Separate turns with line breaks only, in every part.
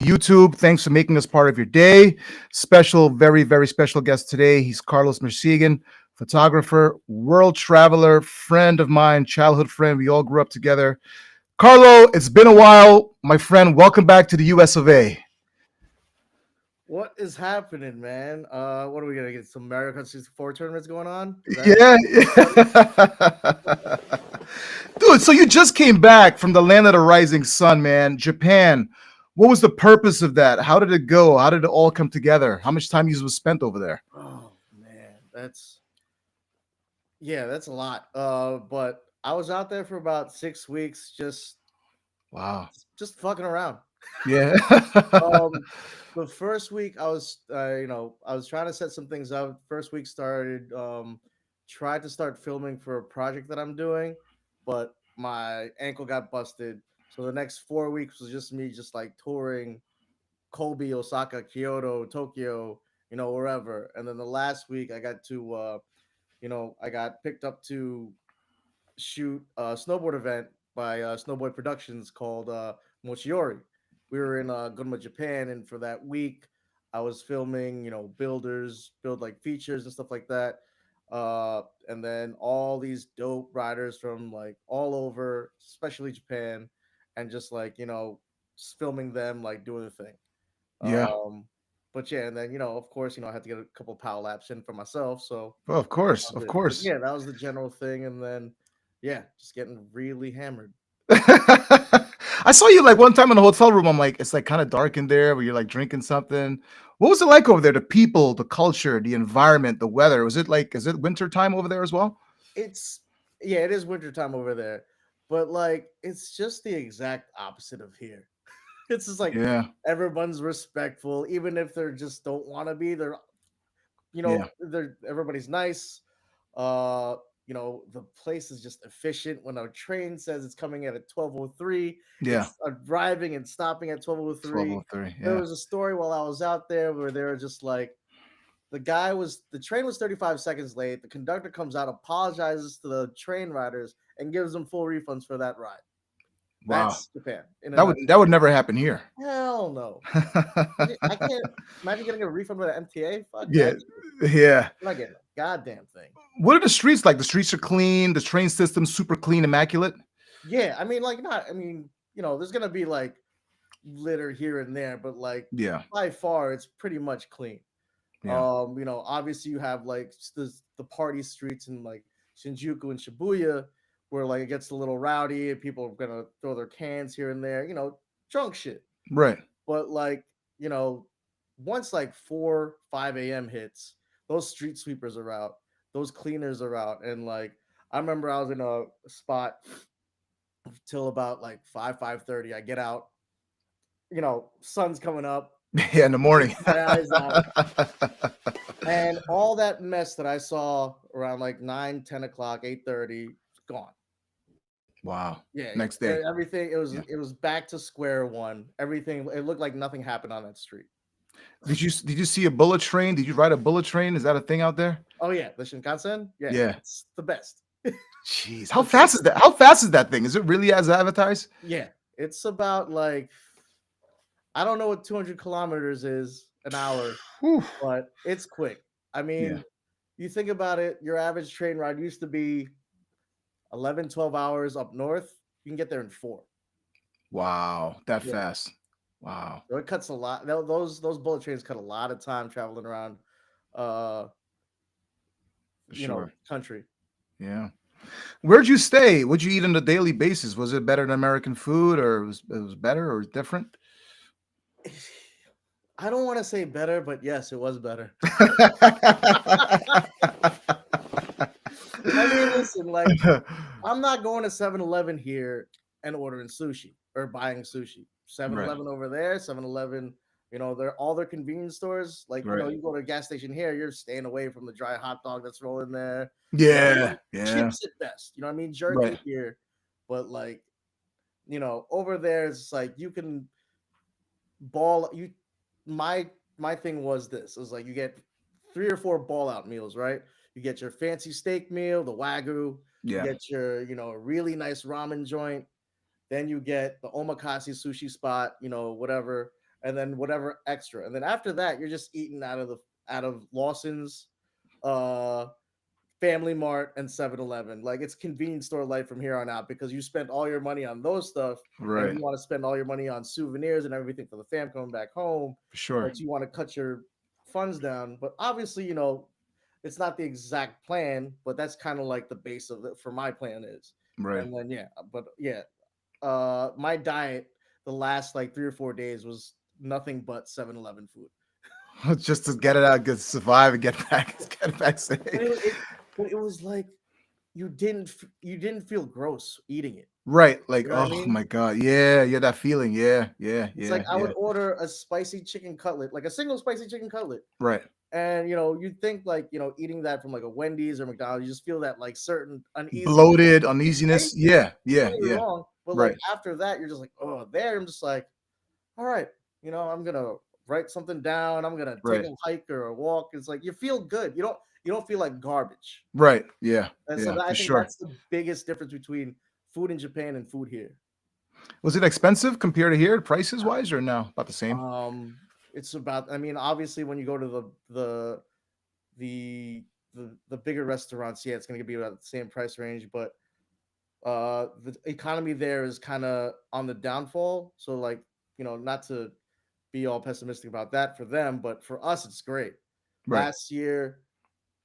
YouTube. Thanks for making us part of your day. Special, very, very special guest today. He's Carlos Mercigan, photographer, world traveler, friend of mine, childhood friend. We all grew up together. Carlo, it's been a while, my friend. Welcome back to the US of A.
What is happening, man? What are we gonna get? Some Mario Kart 64 tournaments going on? Is that
Yeah.
what?
Dude, so you just came back from the land of the rising sun, man. Japan. What was the purpose of that? How did it go? How did it all come together? How much time you was spent over there?
Oh man, that's a lot. But I was out there for about 6 weeks,
Wow.
just fucking around.
Yeah.
Um, the first week I was trying to set some things up. First week started, tried to start filming for a project that I'm doing, but my ankle got busted. So the next 4 weeks was just me, just like touring Kobe, Osaka, Kyoto, Tokyo, wherever. And then the last week I got picked up to shoot a snowboard event by Snowboard Productions called Mochiori. We were in Gunma, Japan, and for that week, I was filming, builders build like features and stuff like that. And then all these dope riders from like all over, especially Japan, and just like just filming them like doing the thing.
Yeah.
Um, but yeah, and then of course, I had to get a couple power laps in for myself, so
Well, of course.
that was
Of
it. But
course.
yeah, that was the general thing, and then yeah, just getting really hammered.
I saw you like one time in a hotel room. I'm like, it's like kind of dark in there where you're like drinking something. What was it like over there? The people, the culture, the environment, the weather. Was it like, is it winter time over there as well?
It's Yeah, it is winter time over there, but like it's just the exact opposite of here. It's just like
Yeah.
everyone's respectful, even if they're just don't want to be.
Yeah.
They're everybody's nice. Uh, the place is just efficient. When a train says it's coming at 12:03,
Yeah.
it's arriving and stopping at 12:03.
1203.
There
Yeah.
was a story while I was out there where they were just like the train was 35 seconds late. The conductor comes out, apologizes to the train riders, and gives them full refunds for that ride.
Wow.
That's Japan in a
That would never happen here.
hell no. I can't imagine getting a refund with an MTA. Fuck
Yeah.
that shit.
Yeah.
I'm not getting a goddamn thing.
What are the streets like? The streets are clean. The train system super clean, immaculate.
Yeah, I mean, like, not. I mean, there's gonna be like litter here and there, but like
Yeah.
by far, it's pretty much clean.
Yeah.
Obviously you have like the party streets in like Shinjuku and Shibuya, where like it gets a little rowdy and people are gonna throw their cans here and there, drunk shit.
Right.
But like, you know, once like 4, 5 a.m. hits, those street sweepers are out, those cleaners are out, and like I remember I was in a spot till about like 5:30. I get out, sun's coming up,
Yeah. In the morning.
my eyes out. And all that mess that I saw around like 9, 10 o'clock, 8:30, gone.
Wow.
Yeah,
Next day.
everything. It was
Yeah.
it was back to square one. Everything. It looked like nothing happened on that street.
Did you see a bullet train? Did you ride a bullet train? Is that a thing out there?
Oh yeah, the Shinkansen. Yeah,
Yeah.
it's the best.
Jeez. How
It's the
fast is that? How fast is that thing? Is it really as advertised?
Yeah, it's about like I don't know what 200 kilometers is an hour,
Whew.
but it's quick. I
Yeah.
mean, you think about it. Your average train ride used to be 11, 12 hours up north. You can get there in 4.
Wow. That
Yeah.
fast. Wow.
So it cuts a lot. Those bullet trains cut a lot of time traveling around, uh,
For sure.
country.
Yeah. Where'd you stay? What'd you eat on a daily basis? Was it better than American food, or it was better or different?
I don't want to say better, but yes, it was better. I mean, listen, like I'm not going to 7-Eleven here and ordering sushi or buying sushi. Seven
Right.
Eleven over there, 7-Eleven, they're all their convenience stores. Like,
Right.
you go to a gas station here, you're staying away from the dry hot dog that's rolling there.
Yeah. Yeah.
Chips at best. You know what I mean? Jerky
Right.
here. But like, over there it's like you can ball you my my thing was this. It was like you get 3 or 4 ball out meals, right? You get your fancy steak meal, the wagyu, you
Yeah.
get your, a really nice ramen joint, then you get the omakase sushi spot, whatever. and then whatever extra, and then after that, you're just eating out of Lawson's, uh, Family Mart, and 7-Eleven. Like it's convenience store life from here on out because you spent all your money on those stuff, and
Right.
you want to spend all your money on souvenirs and everything for the fam coming back home,
For sure.
but you want to cut your funds down. But obviously, it's not the exact plan, but that's kind of like the base of it for my plan is.
Right.
And then but yeah, my diet the last like 3 or 4 days was nothing but 7-Eleven food.
Just to get it out, get survive and get back safe.
But it was like you didn't feel gross eating it.
Right. Like,
You know what I
oh
mean?
my God. Yeah. Yeah. That feeling. Yeah. Yeah.
It's
Yeah.
like I
Yeah.
would order a spicy chicken cutlet, like a single spicy chicken cutlet.
Right.
And you'd think like, eating that from like a Wendy's or McDonald's, you just feel that like certain uneasiness.
Bloated,
You
uneasiness.
taste it,
Yeah.
don't
Yeah.
get me
Yeah.
wrong. But like
Right.
after that, you're just like, oh, there. I'm just like, all right, I'm gonna write something down. I'm gonna take
Right.
a hike or a walk. It's like you feel good. You don't feel like garbage.
Right. Yeah.
And so
Yeah.
I
For
think
sure.
that's the biggest difference between food in Japan and food here.
Was it expensive compared to here, prices wise, or no? About the same?
Um, it's about. I mean, obviously, when you go to the the bigger restaurants, yeah, it's going to be about the same price range. But the economy there is kind of on the downfall. So, like, not to be all pessimistic about that for them, but for us, it's great.
Right.
Last year,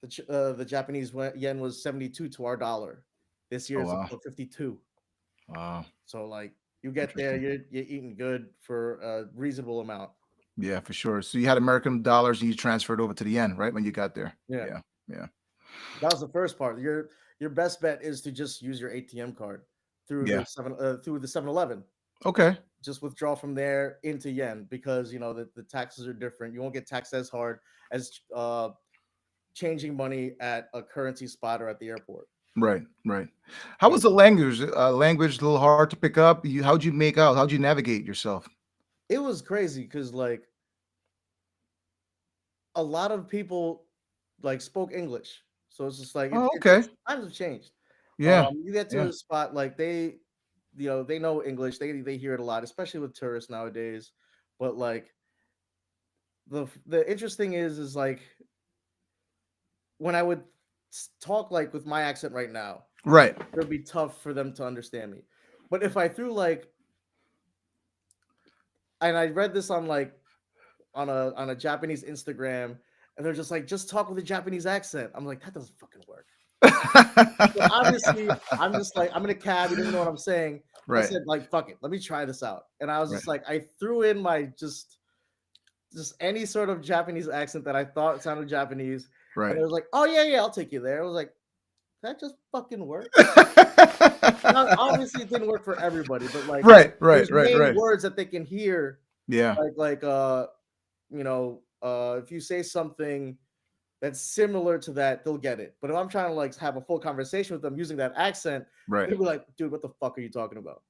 the Japanese yen was 72 to our dollar. This year
Oh
it's
wow.
about 52.
Wow.
So like you get there,
Interesting.
you're eating good for a reasonable amount.
Yeah, for sure. So you had American dollars and you transferred over to the yen, right? When you got there.
Yeah,
Yeah. Yeah.
that was the first part. Your best bet is to just use your ATM card through
Yeah.
the 7-Eleven.
Okay.
Just withdraw from there into yen because the taxes are different. You won't get taxed as hard as changing money at a currency spot or at the airport.
Right. Right. How
Yeah.
was the language? Language a little hard to pick up. How'd you make out? How'd you navigate yourself?
It was crazy because like a lot of people like spoke English. So it's just like
Oh, okay.
it's times have changed.
Yeah.
You get to
Yeah.
a spot like they know English. They hear it a lot, especially with tourists nowadays. But like the interesting is like when I would talk like with my accent right now,
Right.
it would be tough for them to understand me. But if I threw like, and I read this on like on a Japanese Instagram, and they're just like, just talk with a Japanese accent. I'm like, that doesn't fucking work. So obviously, I'm just like, I'm in a cab. He doesn't know what I'm saying. I
Right.
said, like, fuck it, let me try this out. And I was
Right.
just like, I threw in my just any sort of Japanese accent that I thought sounded Japanese, and
Right.
it was like, oh yeah, yeah, I'll take you there. I was like, that just fucking work. Now, obviously, it didn't work for everybody, but like,
Right. Right.
there's
Right.
main
Right.
words that they can hear,
Yeah.
if you say something that's similar to that, they'll get it. But if I'm trying to like have a full conversation with them using that accent,
Right.
they'll be like, dude, what the fuck are you talking about?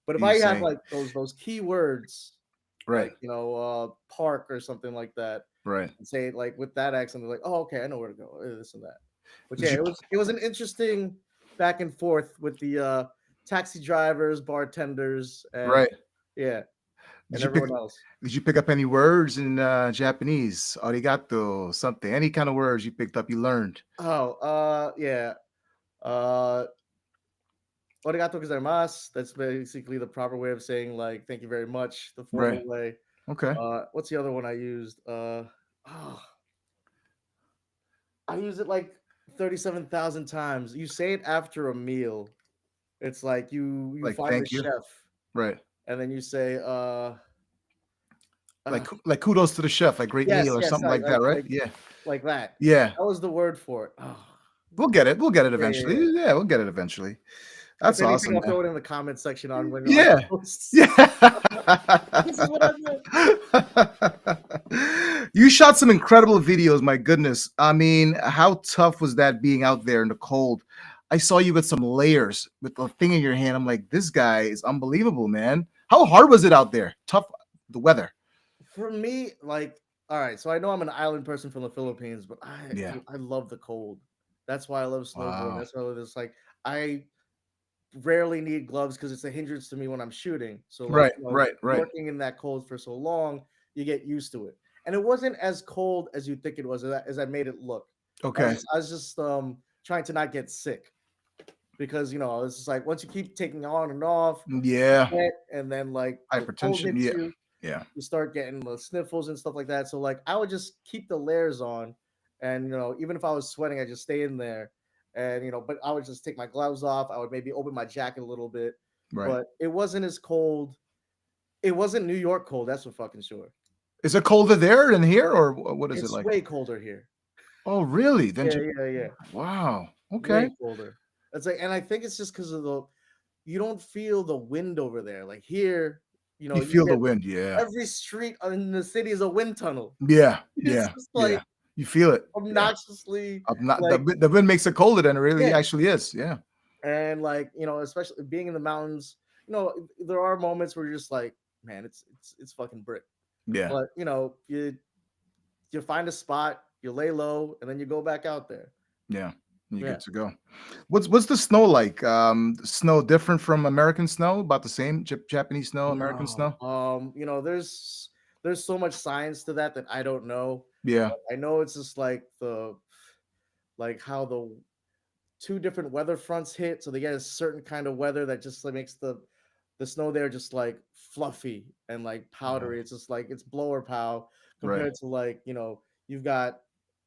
But if
You
I have
say.
like those key words,
Right.
like park or something like that,
Right.
and say it like with that accent, they're like, oh, okay, I know where to go, this and that. But
Did
yeah,
you?
it was an interesting back and forth with the taxi drivers, bartenders, and
Right.
yeah,
Did
and
you pick?
everyone else.
Did you pick up any words in Japanese? Arigato, something, any kind of words you picked up, you learned.
Oh, yeah. Uh, Arigato gozaimasu. That's basically the proper way of saying like thank you very much, the
Right.
formal way.
Okay.
What's the other one I used? Oh, I use it like 37,000 times. You say it after a meal. It's like you
Like,
find the
thank you.
chef
Right.
and then you say uh
Like kudos to the chef, like great
yes,
meal or
yes,
something like that, right? Yeah.
like that.
Yeah.
That was the word for it. Oh,
We'll get it. We'll get it
yeah, yeah,
eventually.
yeah.
Yeah, we'll get it eventually.
If
That's
anything,
awesome,
I'll
man.
throw it in the comment section on
Yeah.
posts.
Yeah.
This is what I meant.
You shot some incredible videos, my goodness. I mean, how tough was that being out there in the cold? I saw you with some layers with the thing in your hand. I'm like, this guy is unbelievable, man. How hard was it out there? Tough, the weather.
For me, like, all right, so I know I'm an island person from the Philippines, but
Yeah.
I love the cold. That's why I love snowboarding.
Wow.
That's why I love this. Like, I rarely need gloves because it's a hindrance to me when I'm shooting. So like,
Right,
you know,
right, right.
working in that cold for so long, you get used to it. And it wasn't as cold as you think it was, as I made it look.
Okay.
I was just trying to not get sick because you know it's just like once you keep taking on and off, you
Yeah.
sweat, and then like the cold
Hypertension.
hits
Yeah.
you,
Yeah.
you start getting the sniffles and stuff like that. So like I would just keep the layers on, and you know even if I was sweating, I just stay in there, and you know, but I would just take my gloves off. I would maybe open my jacket a little bit,
Right.
but it wasn't as cold. It wasn't New York cold. That's for fucking sure.
Is it colder there than here, or what is it
It's
like?
way colder here.
Oh, really? Then
Yeah,
Japan.
yeah, yeah.
Wow. Okay.
Way colder. It's like, and I think it's just because of the you don't feel the wind over there. Like here, you know,
You
you
feel the
get
wind. Yeah.
every street in the city is a wind tunnel.
Yeah.
It's
Yeah.
just like
Yeah. You feel it. Yeah.
obnoxiously
Not
like
the wind makes it colder than it really
yeah,
actually is. Yeah.
and like you know, especially being in the mountains, you know, there are moments where you're just like, man, it's fucking brick.
Yeah.
But you know, you find a spot, you lay low, and then you go back out there.
Yeah. You're
Yeah.
good to go. What's the snow like? Snow different from American snow? About the same? Japanese snow, American
No.
snow?
You know, there's so much science to that that I don't know.
Yeah.
I know it's just like the like how the two different weather fronts hit, so they get a certain kind of weather that just like makes the snow there just like fluffy and like
Oh,
powdery. It's just like it's blower pow
right.
compared to like, you know, you've got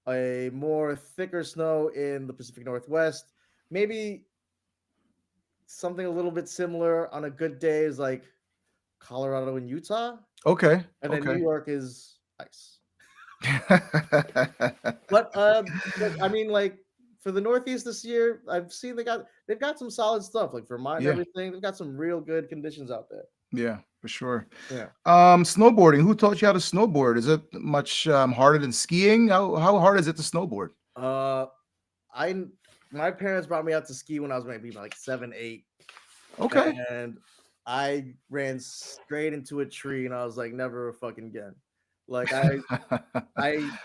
a more thicker snow in the Pacific Northwest. Maybe something a little bit similar on a good day is like Colorado and Utah,
Okay.
and then New
Okay.
York is ice. But I mean, like for the Northeast this year, I've seen they've got some solid stuff like Vermont and
Yeah.
everything. They've got some real good conditions out there.
Yeah, for sure.
Yeah.
Snowboarding. Who taught you how to snowboard? Is it much harder than skiing? How hard is it to snowboard?
Uh, I my parents brought me out to ski when I was maybe like 7, 8,
Okay.
and I ran straight into a tree, and I was like, never fucking again. Like I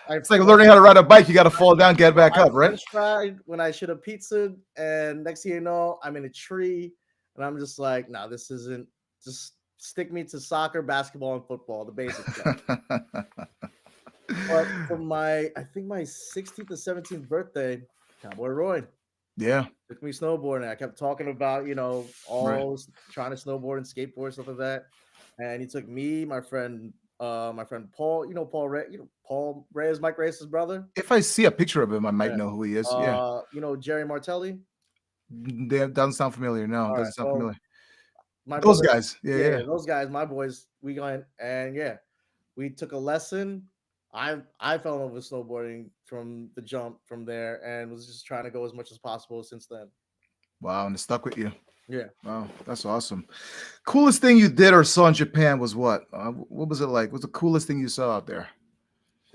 It's like learning how to ride a bike. You got to fall down, get back
I
up, right?
French fried when I should have pizza, and next thing you know, I'm in a tree, and I'm just like, no, this isn't. Just stick me to soccer, basketball, and football, the basic stuff. But for I think my 16th to 17th birthday, Cowboy Roy
Yeah,
took me snowboarding. I kept talking about, you know,
right.
trying to snowboard and skateboard stuff like that, and he took me, my friend Paul. You know Paul Ray. You know Paul Ray is Mike Reyes' brother.
If I see a picture of him, I might
Yeah.
know who he is. Yeah.
You know Jerry Martelli.
That doesn't sound familiar. No,
All right,
doesn't sound
so
familiar.
my
Those
brother,
guys. Yeah,
yeah,
yeah.
yeah, those guys, my boys, we went and yeah, we took a lesson. I fell in love with snowboarding from the jump from there and was just trying to go as much as possible since then.
Wow, and it stuck with you.
Yeah.
Wow, that's awesome. Coolest thing you did or saw in Japan was what? What was it like? What's the coolest thing you saw out there?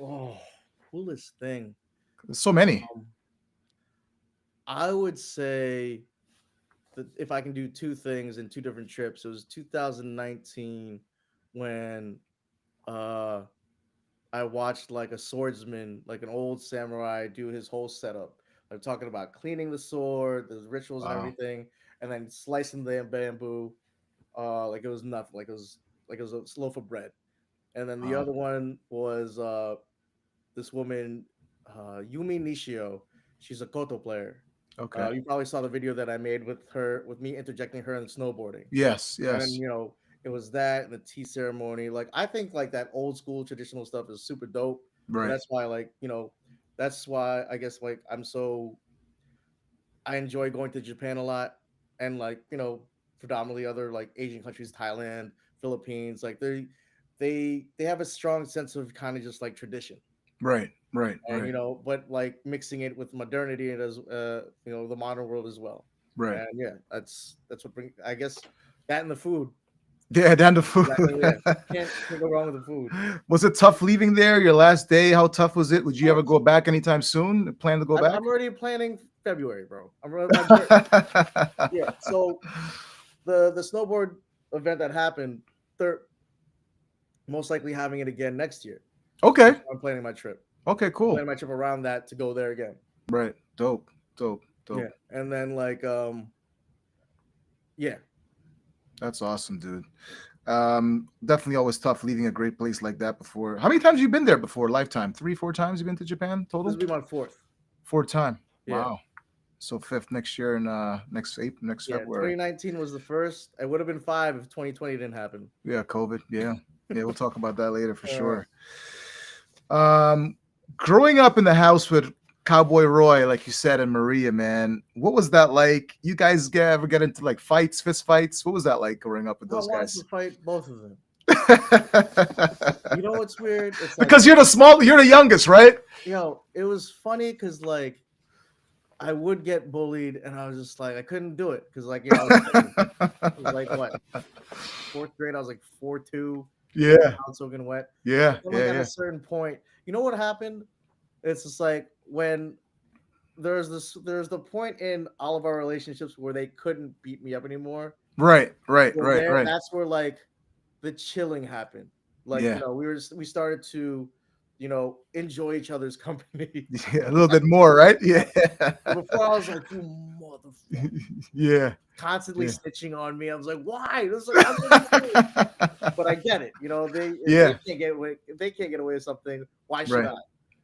Oh, coolest thing.
There's so many.
Um, I would say that if I can do two things in two different trips, it was 2019 when uh I watched like a swordsman, like an old samurai, do his whole setup. Like talking about cleaning the sword, the rituals and
Wow.
everything, and then slicing the bamboo, like it was nothing, like it was a loaf of bread. And then the
Wow.
other one was this woman, Yumi Nishio. She's a koto player.
Okay.
You probably saw the video that I made with her, with me interjecting her in snowboarding.
Yes,
And then
yes.
you know it was that and the tea ceremony. Like I think like that old school traditional stuff is super dope, and
Right.
that's why like you know that's why I guess like I enjoy going to Japan a lot, and like you know predominantly other like Asian countries, Thailand, Philippines. Like they have a strong sense of kind of just like tradition,
Right. Right.
and
Right.
you know but like mixing it with modernity and as you know the modern world as well.
Right.
And yeah, that's what bring I guess that and the food.
Yeah, down to food.
Exactly, yeah. Can't go wrong with the food.
Was it tough leaving there? Your last day? How tough was it? Would you ever
Course.
go back anytime soon? Plan to go back?
I'm already planning February, bro. Yeah. So the snowboard event that happened, they're most likely having it again next year.
Okay.
I'm planning my trip.
Okay, cool.
Planning my trip around that to go there again.
Right. Dope. Dope. Dope.
Yeah. And then like Yeah.
That's awesome, dude. Definitely always tough leaving a great place like that before. How many times have you been there before? Lifetime? 3, 4 times you've been to Japan
This
total?
will be my fourth.
Fourth time.
Yeah.
Wow. So fifth next year in next April, next
Yeah.
February.
2019 was the first. It would have been five if 2020 didn't happen.
Yeah, COVID. Yeah. Yeah, we'll talk about that later for
Uh,
sure. Um, growing up in the house with Cowboy Roy, like you said, and Maria, man, what was that like? You guys ever get into like fights, fist fights? What was that like growing up with
I
those
wanted to
guys?
fight both of them. You know what's weird? It's like,
Because you're the youngest, right?
it was funny because like I would get bullied, and I was just like, I couldn't do it because like I was little. It was like what, fourth grade? I was like 4'2",
Yeah,
out soaking wet.
yeah,
But then like
yeah,
at a
yeah.
certain point, you know what happened? It's just like when there's the point in all of our relationships where they couldn't beat me up anymore.
Right, right,
So
right,
there,
right.
that's where like the chilling happened. Like
Yeah,
we started to, enjoy each other's company.
yeah, a little bit more, right? Yeah,
Before I was like, you motherfucker,
yeah,
constantly
yeah,
snitching on me. I was like, why? This is like, I'm gonna do it. But I get it. They if they
yeah.
can't get away if they can't get away with something, why should
Right,
I?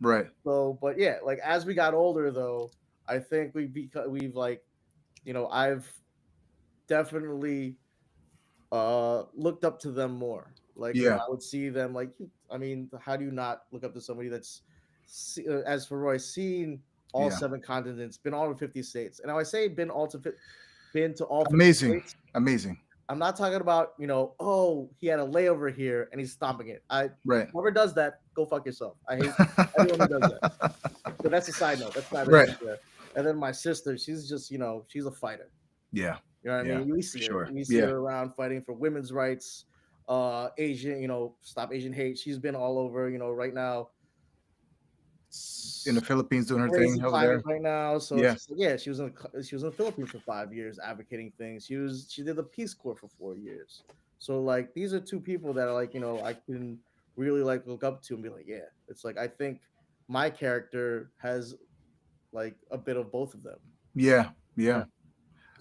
right.
So, but yeah, like as we got older, though, I think we've like, I've definitely looked up to them more. Like,
Yeah,
I would see them like, I mean, how do you not look up to somebody that's, as for Roy, seen all
yeah.
7 continents, been all 50 states, and now I say been to all 50
Amazing,
states.
amazing.
I'm not talking about, oh, he had a layover here and he's stomping it.
Right,
Whoever does that, go fuck yourself. I hate everyone who does that. But that's a side note. That's neither here
right.
nor there. And then my sister, she's just, she's a fighter.
Yeah,
You know what I
yeah,
mean? We
for
see her.
sure.
We see
Yeah,
her around fighting for women's rights, Asian, stop Asian hate. She's been all over, right now.
in the Philippines doing her thing
Crazy
over
climate
there.
right now. So it's
Yeah,
just like, yeah, she was in the Philippines for 5 years advocating things. She did the Peace Corps for 4 years. So like these are two people that are like, I can really like look up to and be like, yeah. It's like I think my character has like a bit of both of them.
yeah,
Yeah.
yeah.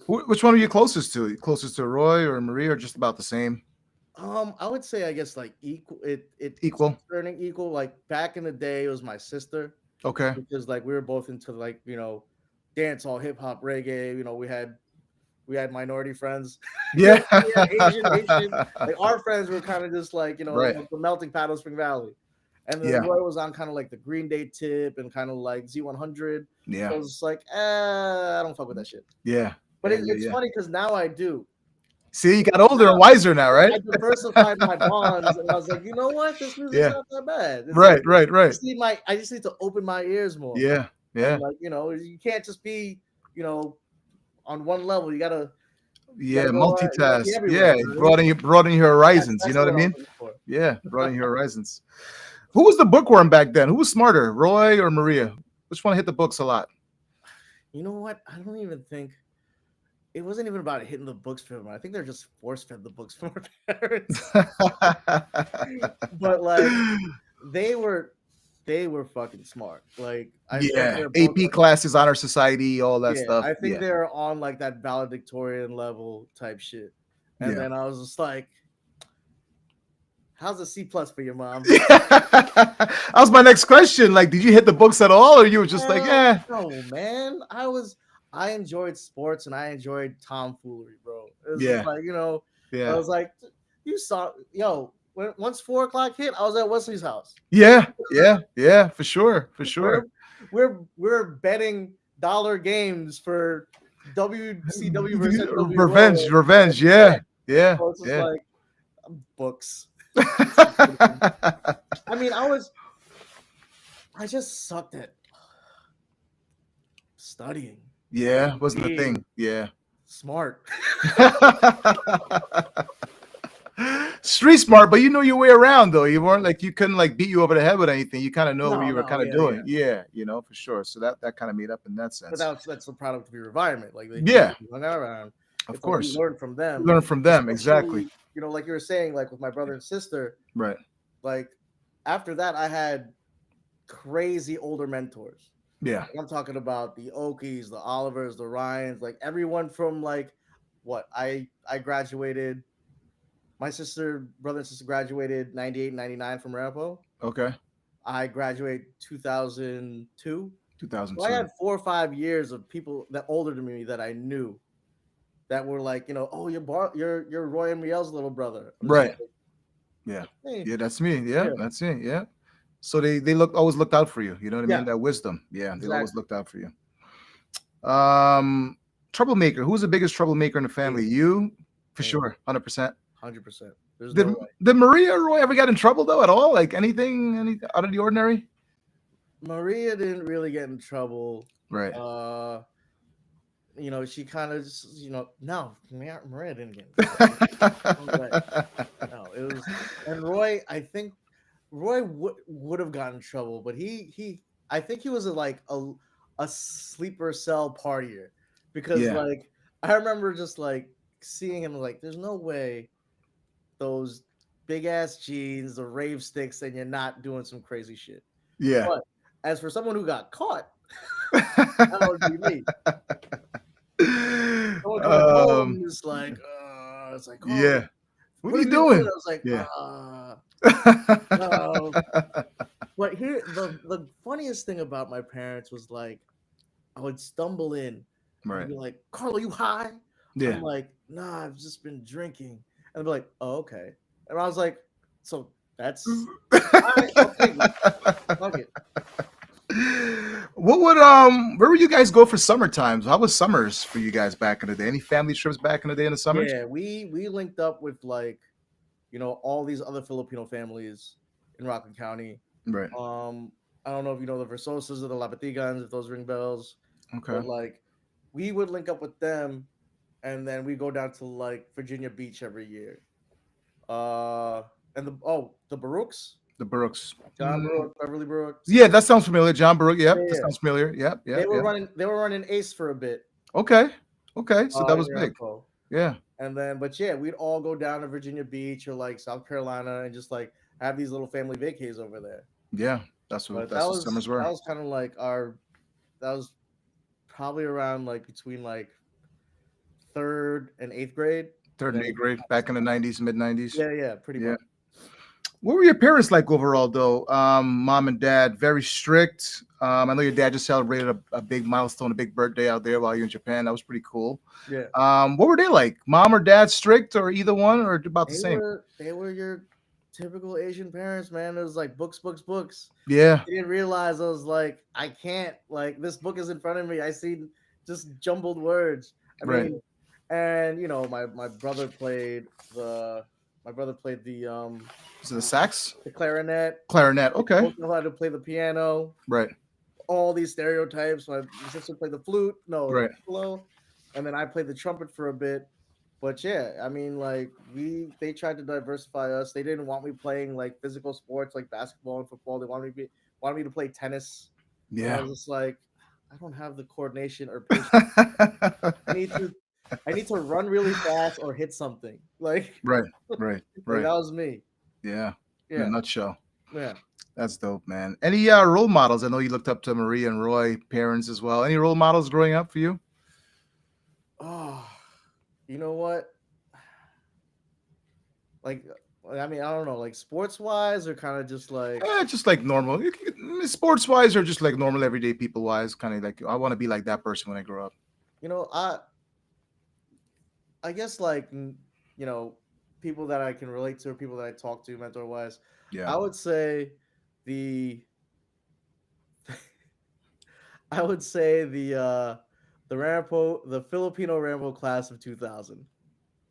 Which one are you closest to? Closest to Roy or Maria, or just about the same?
I would say I guess like equal. It's
Equal.
turning equal. Like back in the day, it was my sister
Okay.
because like we were both into like dance hall, hip hop, reggae. We had minority friends.
Yeah.
We had Asian, Haitian. Like our friends were kind of just like
Right.
the melting pot of Spring Valley. And then
Yeah.
Roy was on kind of like the Green Day tip and kind of like Z100. So
Yeah.
I was just like, I don't fuck with that shit.
Yeah.
But
Yeah. Yeah.
it's
Yeah.
funny because now I do.
See, you got
Because
older and wiser now, right?
I diversified my bonds, and I was like, you know what, this music's
Yeah.
not that bad. It's like
Right. Right. Right.
I just need to open my ears more.
Yeah.
And
Yeah.
like, you can't just be, on one level. You
Yeah.
gotta go. You gotta be
Multitask.
everywhere.
Yeah.
You know what I mean?
Broaden your horizons. You
That's
know
the
what I
word I was
mean?
looking for.
Yeah. Broaden your horizons. Who was the bookworm back then? Who was smarter, Roy or Maria? Which one hit the books a lot?
You know what? I don't even think it wasn't even about hitting the books for them. I think they're just force fed the books from our parents. But like they were they were fucking smart. Like I think
Yeah.
they're both
AP classes, honor society, all that
yeah,
stuff.
I think
Yeah.
they're on like that valedictorian level type shit. And
Yeah.
then I was just like, how's a C plus for your mom?
That was my next question. Like, did you hit the books at all, or you were just like,
Hell
yeah,
no, man. I enjoyed sports and I enjoyed tomfoolery, bro. It was
yeah,
just like, I
yeah,
was like, you saw, once 4 o'clock hit, I was at Wesley's house.
yeah, yeah, yeah, for sure, for sure.
We're betting dollar games for WCW versus NWO.
Revenge, revenge, yeah, yeah,
So it's just
yeah.
like books. I mean, I just sucked at studying,
Yeah, wasn't the
being
thing. Yeah.
smart.
Street smart, but you know your way around though. You weren't like you couldn't like beat you over the head with anything. You kind of know what you were
No,
kind of
yeah,
doing. Yeah, for sure. So that kind of made up in that
but
sense.
that's the product of your environment. Like
Yeah,
you hung out around.
of
It's like you
course.
learn from them.
Learn from them, exactly.
Especially, like you were saying, like with my brother and sister.
Right.
Like after that, I had crazy older mentors.
Yeah.
I'm talking about the Okies, the Olivers, the Ryans, like everyone from like what I graduated. My brother and sister graduated 98, 99 from Ramapo.
Okay.
I graduated 2002. So I
2002.
had 4 or 5 years of people that older than me that I knew that were like, oh, you're Roy and Riel's little brother. I'm just
Right.
like,
Yeah.
hey,
Yeah, that's me. Yeah,
yeah,
that's it. Yeah. So they always looked out for you. You know what I mean?
yeah,
That wisdom. Yeah, they always
exactly.
looked out for you. Troublemaker. Who's the biggest troublemaker in the family?
Me,
You, for
me,
sure, 100%.
100%. There's
Did
no way.
did Maria or Roy ever get in trouble though at all? Like any out of the ordinary?
Maria didn't really get in trouble.
Right.
Uh, she kind of just, no, Maria didn't get in trouble. No way. No, it was, and Roy. I think Roy would have gotten in trouble, but I think he was a sleeper cell partier because
Yeah.
like I remember just like seeing him like, there's no way those big ass jeans, the rave sticks, and you're not doing some crazy shit.
Yeah.
But as for someone who got caught, that would be me. Someone coming
um.
home is like, it's like, oh,
Yeah. What are
what
you
are you doing?
doing?
I was like,
Yeah.
no. But here, the funniest thing about my parents was like, I would stumble in and
Right.
be like, Carlo, you high? I'm
Yeah.
like, nah, I've just been drinking. And they're like, oh, okay. And I was like, so that's all right, I'll take it. Fuck it.
What would where would you guys go for summer times? How was summers for you guys back in the day? Any family trips back in the day in the summers?
Yeah, we linked up with like, all these other Filipino families in Rockland County.
Right.
Um, I don't know if you know the Versosas or the Labatigans, if those ring bells,
Okay.
but like we would link up with them and then we go down to like Virginia Beach every year. Uh, and the Baruchs,
The Brooks.
John Baruch, Beverly Brooks.
Yeah, that sounds familiar. John Baruch.
Yeah,
Yep, that
yeah.
sounds familiar. Yep,
They
yep,
were
yep.
running. They were running Ace for a bit.
Okay. Okay. So that
In
was big.
Rampo.
Yeah.
And then, but yeah, we'd all go down to Virginia Beach or like South Carolina and just like have these little family vacays over there.
Yeah.
But
That's what summers
that
were.
was kind of like that was probably around like between like third and eighth grade.
Third
Then
and eighth grade back in the 90s, mid 90s.
yeah, yeah, pretty
Yeah.
much.
What were your parents like overall, though? Mom and dad, very strict. I know your dad just celebrated a big milestone, a big birthday out there while you're in Japan. That was pretty cool.
Yeah,
What were they like? Mom or dad strict, or either one, or about the same?
they were your typical Asian parents, man. It was like books, books, books.
Yeah,
I didn't realize I was like, I can't like this book is in front of me. I see just jumbled words. I
right.
mean, and my brother played the
So the sax,
the clarinet.
clarinet.
We
Okay,
both know how to play the piano.
right,
All these stereotypes. My sister played the flute, no, the
right.
cello, and then I played the trumpet for a bit. But yeah, I mean, like they tried to diversify us. They didn't want me playing like physical sports like basketball and football. They wanted me to play tennis, and I
Yeah.
was just like, I don't have the coordination or patience. I need to I need to run really fast or hit something. Like
Right, right,
like
right.
that was me.
Yeah. In a
Yeah,
nutshell.
yeah.
That's dope, man. Any role models? I know you looked up to Maria and Roy, parents as well. Any role models growing up for you?
Oh, you know what? Like, I mean, I don't know, like sports wise, or kind of just like,
Just like normal, sports wise, or just like normal everyday people wise. Kind of like I want to be like that person when I grow up.
you know, I guess like people that I can relate to, or people that I talk to mentor wise.
Yeah.
I would say the I would say the Filipino Rambo class of 2000.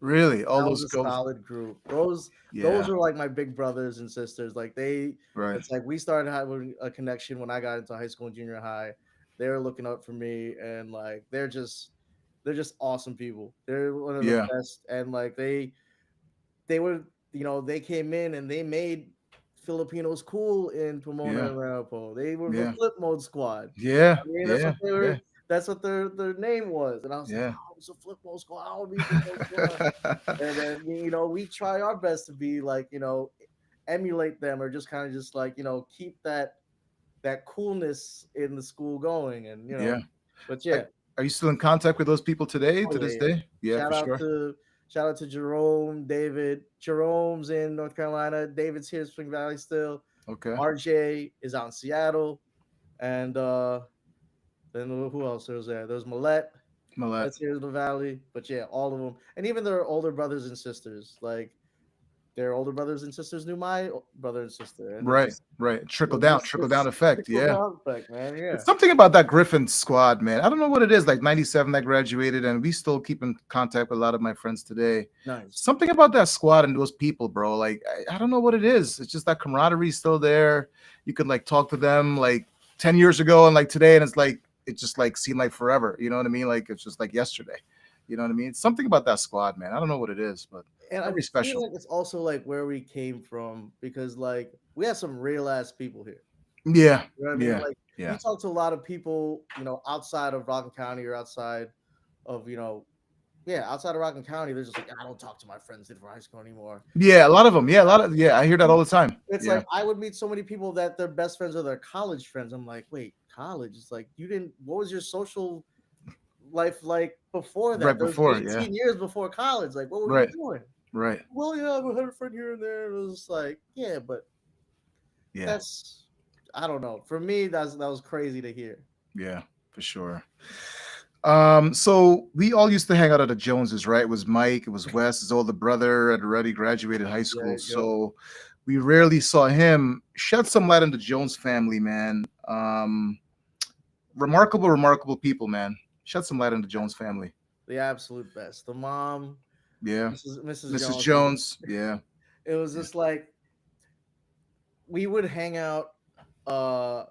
Really, all
That was
those
a
goes.
solid group. Those
Yeah.
are like my big brothers and sisters. Like
Right.
it's like we started having a connection when I got into high school and junior high. They were looking up for me, and like they're just awesome people. They're one of the
Yeah.
best, and like they were they came in and they made Filipinos cool in Pomona
Yeah.
and Ramapo. They were the
Yeah.
flip mode squad.
Yeah.
I mean, that's
Yeah.
what they
Yeah.
were. That's what their name was, and I was like,
Yeah.
"Oh, it's a flip mode squad. I want to be flip mode squad." And then we try our best to be like emulate them, or just kind of just like keep that coolness in the school going, and
Yeah.
but
I,
yeah,
Are you still in contact with those people today,
Oh
to
yeah,
this
yeah.
day? Yeah, for
Shout out
sure.
to shout out to Jerome, David. Jerome's in North Carolina. David's here in Spring Valley still.
Okay.
RJ is out in Seattle, and then who else there was there? There was Millette.
Millet.
That's here in the Valley. But yeah, all of them, and even their older brothers and sisters. Like their older brothers and sisters knew my brother and sister, and
Right, right. Trickle down
it's
effect.
trickle
Yeah.
down effect, man.
It's
Yeah,
something about that Griffin squad, man. I don't know what it is. Like 97 that graduated, and we still keep in contact with a lot of my friends today.
nice.
Something about that squad and those people, bro. Like, I don't know what it is. It's just that camaraderie still there. You could like talk to them like 10 years ago and like today, and it's like it just like seemed like forever. You know what I mean? Like it's just like yesterday. You know what I mean? Something about that squad, man. I don't know what it is, but
And I
very
feel
special.
like it's also like where we came from because like we have some real ass people here.
Yeah,
You know what I mean?
yeah,
Like you
yeah.
talk to a lot of people, outside of Rockland County or outside of yeah, outside of Rockland County, they're just like, I don't talk to my friends in high school anymore.
Yeah, a lot of them. Yeah, a lot of I hear that all the time.
It's
Yeah,
like I would meet so many people that their best friends are their college friends. I'm like, wait, college? It's like you didn't. What was your social life like before
right
that? Those
before. Yeah,
18 years before college. Like, what were you
right,
doing?
right.
Well, yeah, I had a friend here and there. It was like, yeah, but
Yeah,
that's I don't know. For me, that was crazy to hear.
yeah, for sure. So we all used to hang out at the Joneses, right? It was Mike, it was Wes, his older brother had already graduated high
Yeah,
school.
yep.
So we rarely saw him. Shed some light on the Jones family, man. Remarkable, remarkable people, man. Shed some light on the Jones family.
The absolute best. The mom,
Yeah.
Mrs.
Mrs.
Jones.
Jones. Yeah.
It was
Yeah.
just like we would hang out. I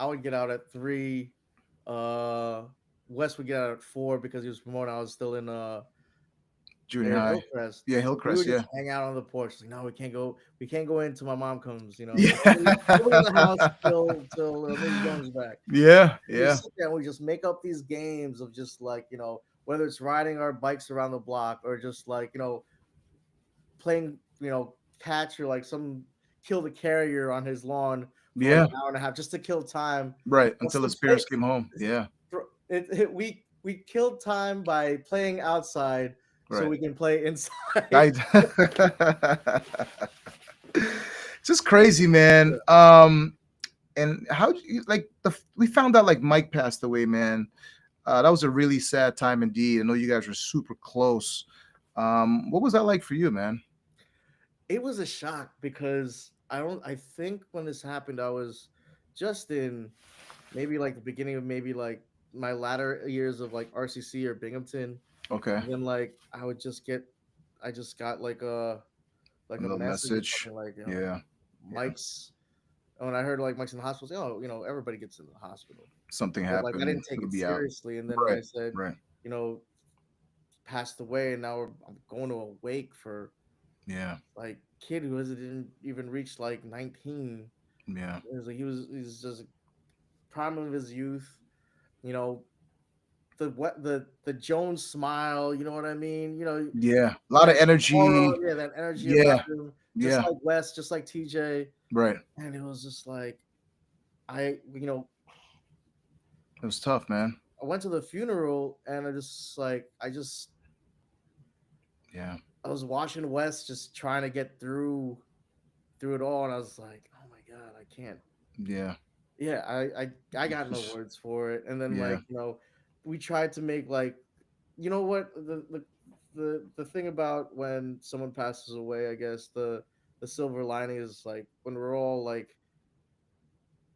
would get out at 3. Uh, Wes would get out at 4 because he was promoting. I was still
Junior
there in
high.
Hillcrest.
Yeah,
We
Hillcrest.
would
Yeah.
just hang out on the porch. Like, no, we can't go. We can't go in until my mom comes. Nobody in the house
Yeah.
till Mrs. Jones is back.
Yeah.
We
Yeah.
just sit there and we just make up these games of just like whether it's riding our bikes around the block or just like playing catch or like some kill the carrier on his lawn for like
Yeah.
an hour and a half just to kill time.
Right.
Just
Until
to
his
play.
parents came home. Yeah.
We killed time by playing outside so
Right.
we can play inside.
I just crazy, man. And how do you like we found out like Mike passed away, man. That was a really sad time indeed. I know you guys were super close. What was that like for you, man?
It was a shock because I think when this happened I was just in maybe like the beginning of maybe like my latter years of like RCC or Binghamton.
Okay.
And then like I just got
A
like a
little
message or
message.
something like
Yeah. Yeah.
Mike's when I heard like Mike's in the hospital, I was like, oh, everybody gets in the hospital.
Something
But like I
happened.
didn't take
He'll
it
be out.
seriously. And then when
Right.
I said,
Right.
you know, passed away and now I'm going to a wake for
Yeah.
like kid who didn't even reach like 19.
Yeah.
It was like he's just prime of his youth, you know, the Jones smile, you know what I mean?
Yeah. A lot of
That aura,
energy.
yeah, that energy about
Yeah.
him, just
Yeah.
like Wes, just like TJ.
Right.
And it was just like I, you know,
It was tough, man.
I went to the funeral and
Yeah.
I was watching Wes just trying to get through it all, and I was like, oh my god, I can't.
Yeah.
Yeah, I got no words for it. And then
Yeah.
like we tried to make like what the thing about when someone passes away, I guess the silver lining is like when we're all like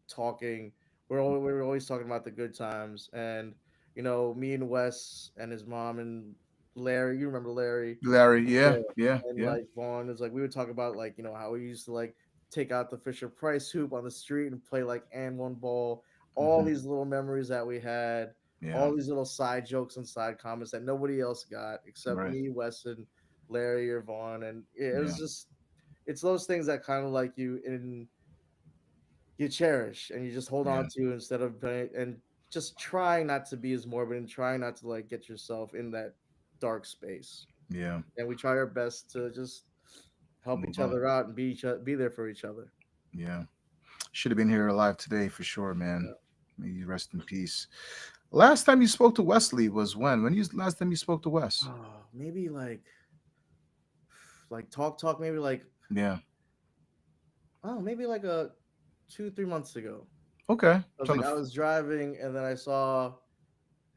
talking, we're always talking about the good times, and me and Wes and his mom and Larry, you remember Larry?
Larry. Yeah.
Yeah,
Yeah.
and
Yeah.
like Vaughn is like we would talk about like how we used to like take out the Fisher Price hoop on the street and play like and one ball. All
Hmm.
these little memories that we had,
Yeah.
all these little side jokes and side comments that nobody else got except
Right.
me, Weston, Larry, or Vaughn, and it
Yeah.
was just it's those things that kind of like you cherish and you just hold
Yeah.
on to instead of and just trying not to be as morbid and trying not to like get yourself in that dark space.
Yeah.
And we try our best to just help
Move
each
on.
other out and be there for each other.
Yeah. Should have been here alive today for sure, man.
Yeah.
May you rest in peace. Last time you spoke to Wesley was when? When you last time you spoke to Wes?
Maybe like talk maybe like
Yeah.
maybe like a 2 3 months ago.
Okay.
I was
Trying
like
to.
I was driving and then I saw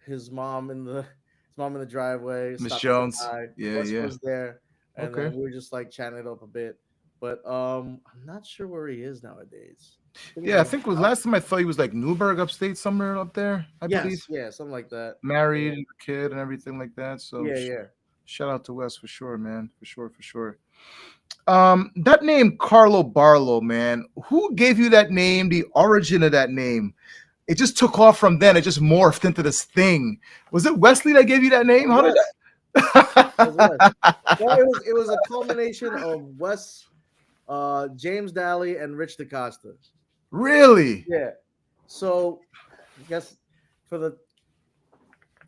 his mom in the his mom in the driveway,
Miss
stopped to say
Jones.
hi.
Yeah.
Wes
Yeah.
was there, and
Okay.
then we were just like chatting it up a bit. But I'm not sure where he is nowadays. I think he's
Yeah. I
moved
think was
out.
last time I thought he was like Newburgh, upstate, somewhere up there. I believe
Yes, yeah, something like that.
married,
Yeah,
and a kid, and everything like that. So
yeah, yeah.
shout out to Wes for sure, man. For sure. For sure. That name Carlo Barlow, man. Who gave you that name? The origin of that name? It just took off from then. It just morphed into this thing. Was it Wesley that gave you that
That
name?
was
How did
Wes. That was Wes. No,
that?
it was a culmination of Wes, James Daly, and Rich DaCosta.
Really?
Yeah. So I guess for the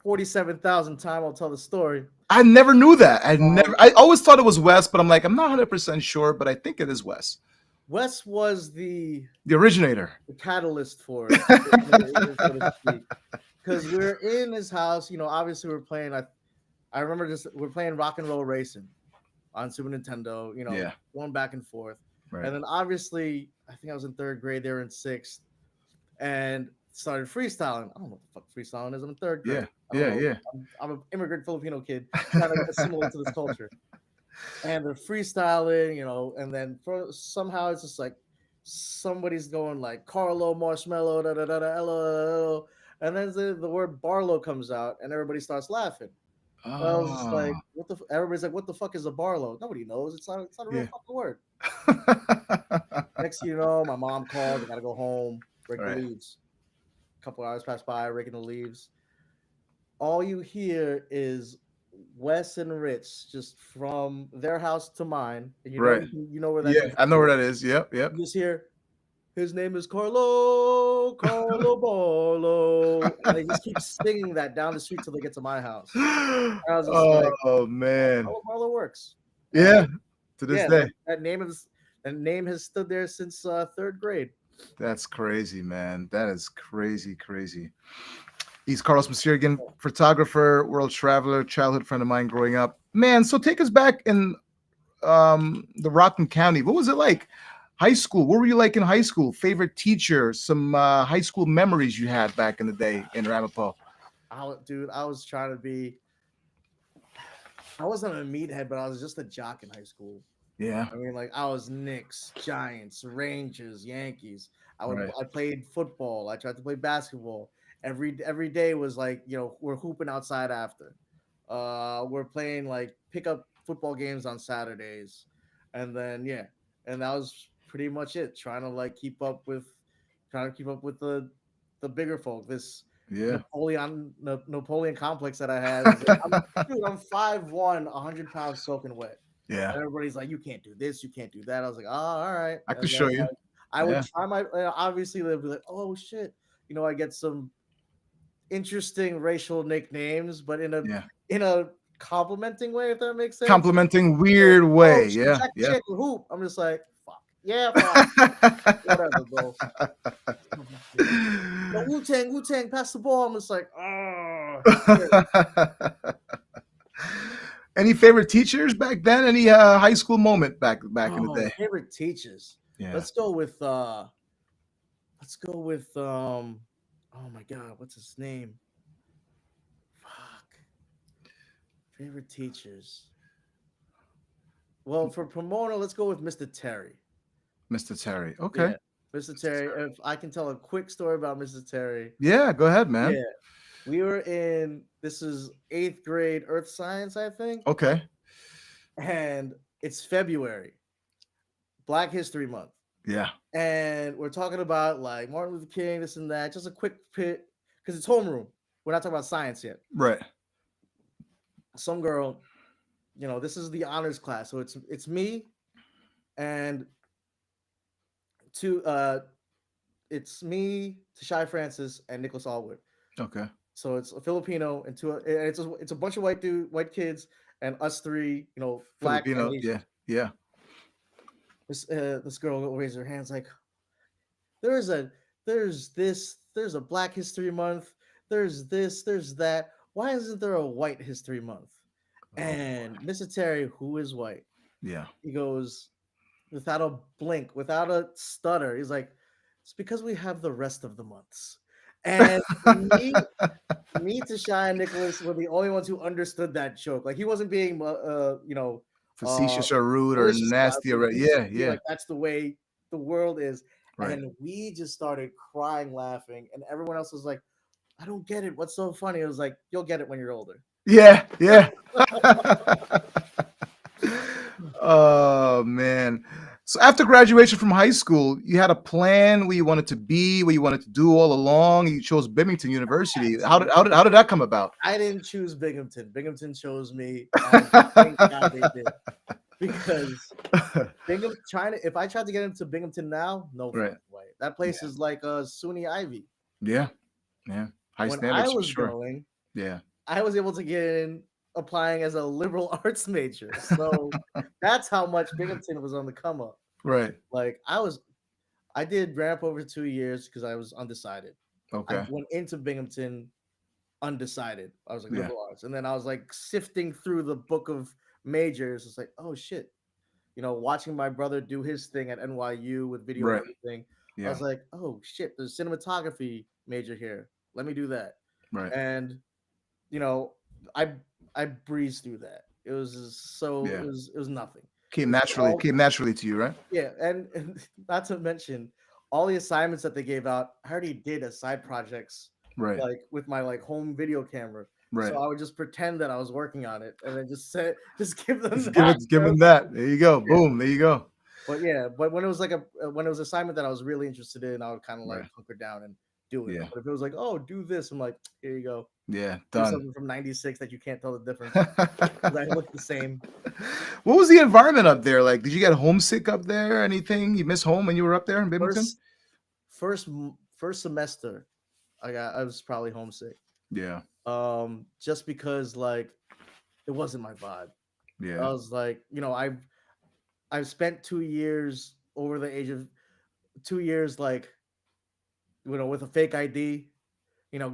47,000th time, I'll tell the story.
I never knew that. I never.
Um,
I always thought it was Wes, but I'm like, I'm not 100% sure, but I think it is Wes,
Wes was the
the originator.
catalyst for it, so to speak. Because we're in his house, obviously we're playing. I remember just we're playing Rock and Roll Racing on Super Nintendo,
Yeah.
going back and forth.
Right.
And then obviously, I think I was in third grade, they were in sixth, and started freestyling. I don't know what the fuck freestyling is. I'm in third
Yeah.
grade. I don't
Yeah.
know.
Yeah.
I'm an immigrant Filipino kid trying to assimilate to this culture. And they're freestyling, and then somehow it's just like somebody's going like Carlo Marshmallow, da da da da, hello, and then the word Barlow comes out, and everybody starts laughing. And I was just
Oh.
like, what the? Everybody's like, what the fuck is a Barlow? Nobody knows. It's not a real
Yeah.
fucking word. Next thing you know, my mom calls. I gotta go home, rake the
Right.
leaves. A couple hours pass by, raking the leaves. All you hear is Wes and Rich just from their house to mine. And
Right.
you know where that
Yeah.
comes
I know where
from.
that is. Yep. Yep.
You just hear his name is Carlo Barlow, and they just keep singing that down the street till they get to my house. And I was just like,
Oh man.
Carlo Barlow works. And
Yeah. To this
yeah,
day.
that name has stood there since third grade.
That's crazy, man. That is crazy, crazy. He's Carlos Masirigan, photographer, world traveler, childhood friend of mine growing up. Man, so take us back in the Rockland County. What was it like? High school. What were you like in high school? Favorite teacher? Some high school memories you had back in the day in Ramapo?
Dude, I was trying to be. I wasn't a meathead, but I was just a jock in high school.
Yeah.
I mean, like I was Knicks, Giants, Rangers, Yankees.
Right.
I played football. I tried to play basketball. Every day was like, we're hooping outside after. We're playing like pickup football games on Saturdays, and then yeah, and that was pretty much it. Trying to keep up with the bigger folk. This
Yeah.
Napoleon complex that I had. Was like, dude, I'm 5'1", 100 pounds soaking wet.
Yeah.
And everybody's like, you can't do this, you can't do that. I was like, oh, all right.
I
And
could
then,
show you.
I would
Yeah.
try my obviously they'd be like, oh shit, I get some interesting racial nicknames, but
Yeah.
in a complimenting way, if that makes sense.
Complimenting
So,
weird
oh
way.
shit,
Yeah.
Jack
Yeah.
Chick hoop. I'm just like, fuck. Yeah, fine. Whatever, bro. No, Wu Tang, pass the ball. I'm just like, oh.
Any favorite teachers back then? Any high school moment back in the day?
Favorite teachers.
Yeah.
Let's go with oh my god, what's his name? Fuck. Favorite teachers. Well, for Pomona, let's go with Mr. Terry.
Mr. Terry. Okay.
Yeah. Mr. Terry. If I can tell a quick story about Mr. Terry.
Yeah, go ahead, man.
Yeah. We were this is 8th grade earth science, I think.
Okay.
And it's February, Black History Month.
Yeah.
And we're talking about like Martin Luther King, this and that. Just a quick pit because it's homeroom. We're not talking about science yet.
Right.
Some girl, this is the honors class, so it's me and it's me, Tashai Francis, and Nicholas Allwood.
Okay.
So it's a Filipino and it's a bunch of white kids and us three, black
Filipino.
and Asian.
Yeah.
This girl will raise her hands like, there's a Black History Month. there's this, there's that. Why isn't there a White History Month?
Oh,
And Mr. Terry, who is white,
yeah.
he goes without a blink, without a stutter. He's like, it's because we have the rest of the months. And me to Shy and Nicholas were the only ones who understood that joke. Like he wasn't being, uh,
Facetious or rude or
malicious about
nasty
it.
or
He was
yeah,
just being
yeah.
like, that's the way the world is.
Right.
And we just started crying, laughing, and everyone else was like, I don't get it. What's so funny? It was like, you'll get it when you're older.
Yeah, yeah. Oh man. So after graduation from high school, you had a plan where you wanted to be, where you wanted to do all along. You chose Binghamton University. How did that come about?
I didn't choose Binghamton. Binghamton chose me, and thank God they did. Because if I tried to get into Binghamton now, no
Right.
fucking way. That place is like a SUNY Ivy.
Yeah. Yeah. High
When I
standards for
was
sure.
going,
Yeah.
I was able to get in applying as a liberal arts major. So that's how much Binghamton was on the come up.
Right.
Like I did ramp over 2 years because I was undecided. I
Okay.
went into Binghamton undecided. I was like
Yeah.
liberal arts, and then I was like sifting through the book of majors. It's like, oh shit, watching my brother do his thing at NYU with video and
Right.
everything. I
Yeah.
was like, oh shit, there's a cinematography major here. Let me do that.
Right.
And you know, I I breezed through that. It was
Yeah.
it was nothing.
Came
Because
naturally. Came naturally to you, right?
yeah, and not to mention all the assignments that they gave out, I already did as side projects,
Right.
like with my like home video camera.
Right.
So I would just pretend that I was working on it, and then just give them
Just
that.
give him that. There you go.
Yeah.
Boom. There you go.
But yeah, but when it was like when it was an assignment that I was really interested in, I would kind of like
Right.
hunker down and do it.
Yeah.
But if it was like, oh, do this, I'm like, here you go,
Yeah.
do
Done.
something from '96 that you can't tell the difference because I look the same.
What was the environment up there like? Did you get homesick up there? Anything you miss home when you were up there in Binghamton?
First, first semester, I was probably homesick.
Yeah.
Just because like it wasn't my vibe. I
Yeah.
was like, I've spent 2 years over the age of 2 years, like with a fake ID,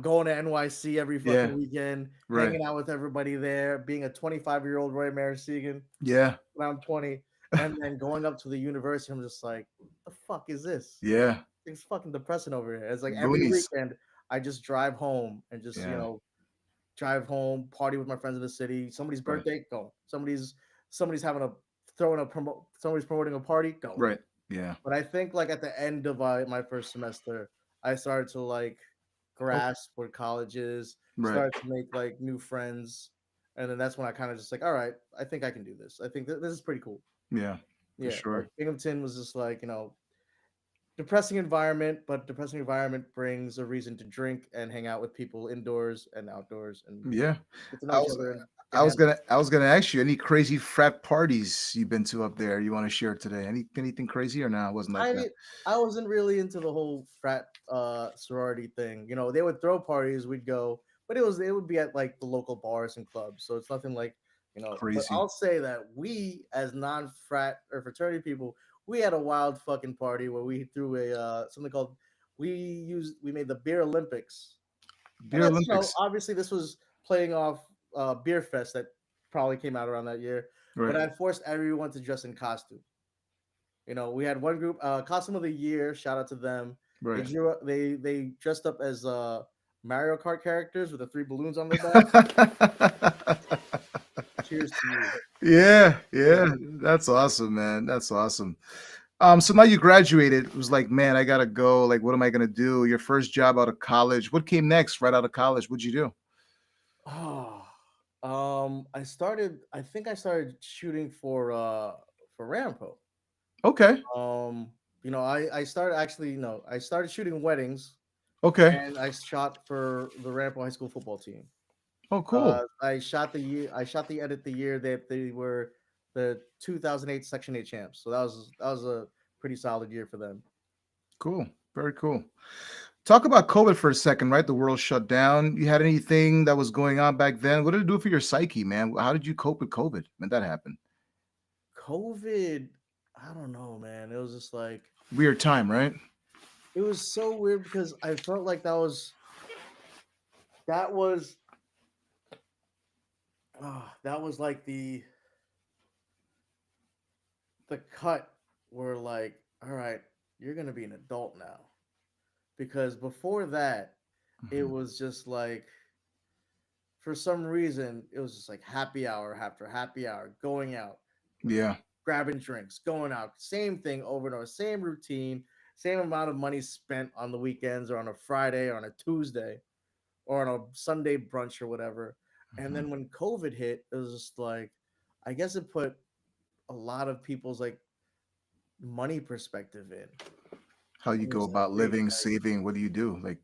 going to NYC every
Yeah.
fucking weekend,
Right.
hanging out with everybody there, being a 25-year-old Roy Marasegan
Yeah.
when I'm 20, and then going up to the university. I'm just like, the fuck is this?
Yeah.
It's fucking depressing over here. It's like every
Boonies.
weekend I just drive home and just
Yeah.
drive home, party with my friends in the city. Somebody's
Right.
birthday, go. Somebody's having a throwing a promote. Somebody's promoting a party, go.
Right. Yeah.
But I think like at the end of my first semester, I started to like
Okay.
grasp what college is,
Right.
started to make like new friends, and then that's when I kind of just like, all right, I think I can do this. I think this is pretty cool.
Yeah. For
Yeah, like
sure.
Binghamton was just like depressing environment, but depressing environment brings a reason to drink and hang out with people indoors and outdoors and
Yeah.
get to know
I
each
was
other and
I
get
was
hammered.
gonna ask you any crazy frat parties you've been to up there you want to share today? Anything crazy or no? It wasn't like that.
I I wasn't really into the whole frat sorority thing. They would throw parties, we'd go, but it would be at like the local bars and clubs. So it's nothing like, but
Crazy.
I'll say that we as non-frat or fraternity people, we had a wild fucking party where we threw a something called we made the beer Olympics. And
Beer
that's,
Olympics.
obviously this was playing off Beer Fest that probably came out around that year, but
Right.
I forced everyone to dress in costume. We had one group, costume of the year. Shout out to them.
Right.
They dressed up as Mario Kart characters with the three balloons on their back. Cheers to you.
Yeah,
Yeah.
yeah. That's awesome, man. That's awesome. So now you graduated. It was like, man, I gotta go. Like, what am I gonna do? Your first job out of college. What came next right out of college? What'd you do?
Oh, I think I started shooting for Rampo.
Okay.
I started actually no, I started shooting weddings
Okay.
and I shot for the Rampo High School football team.
Oh, cool.
I shot the edit the year that they were the 2008 Section 8 champs. So that was a pretty solid year for them.
Cool. Very cool. Talk about COVID for a second, right? The world shut down. You had anything that was going on back then? What did it do for your psyche, man? How did you cope with COVID when that happened?
COVID, I don't know, man. It was just like
Weird time, right?
it was so weird because I felt like that was that was that was like the cut where like, all right, you're gonna be an adult now. Because before that, it
Mhm.
was just like for some reason it was just like happy hour after happy hour, going out,
Yeah.
grabbing drinks, going out, same thing over and over, same routine, same amount of money spent on the weekends or on a Friday or on a Tuesday or on a Sunday brunch or whatever. And
Mhm.
then when COVID hit, it was just like, I guess it put a lot of people's like money perspective in.
How you
And
go
it's like,
about
wait,
living, saving? What do you do?
like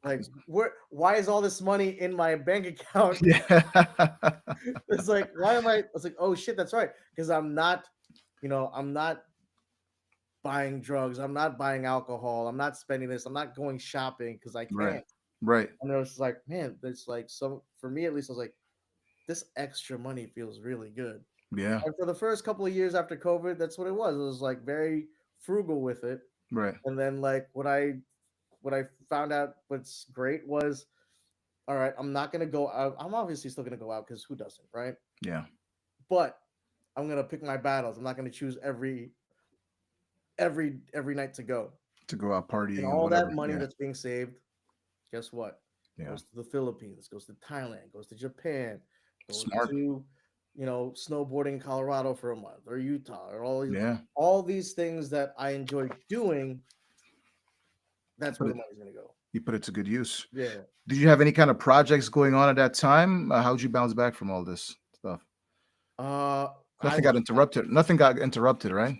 where? Why is all this money in my bank account?
yeah.
It's like, why am I? It's like, oh shit, that's right, because I'm not, I'm not buying drugs, I'm not buying alcohol, I'm not spending this, I'm not going shopping because I
Right.
can't.
Right.
And it was like, man, it's like so for me at least, I was like, this extra money feels really good.
Yeah.
And for the first couple of years after COVID, that's what it was. It was like very frugal with it.
Right.
And then like what I found out what's great was, all right, I'm not gonna go out. I'm obviously still gonna go out because who doesn't, right?
Yeah.
But I'm gonna pick my battles. I'm not gonna choose every night to go.
To go out
And
partying and
all that
whatever.
money
Yeah.
that's being saved, guess what?
Yeah.
Goes to the Philippines, goes to Thailand, goes to Japan, goes
Smart.
to snowboarding in Colorado for a month or Utah or
Yeah.
all these things that I enjoy doing. That's where
Put
the
it,
money's gonna go.
you put it to good use.
Yeah.
Did you have any kind of projects going on at that time? How'd you bounce back from all this stuff?
Uh, I
Nothing got interrupted. Nothing got interrupted, right?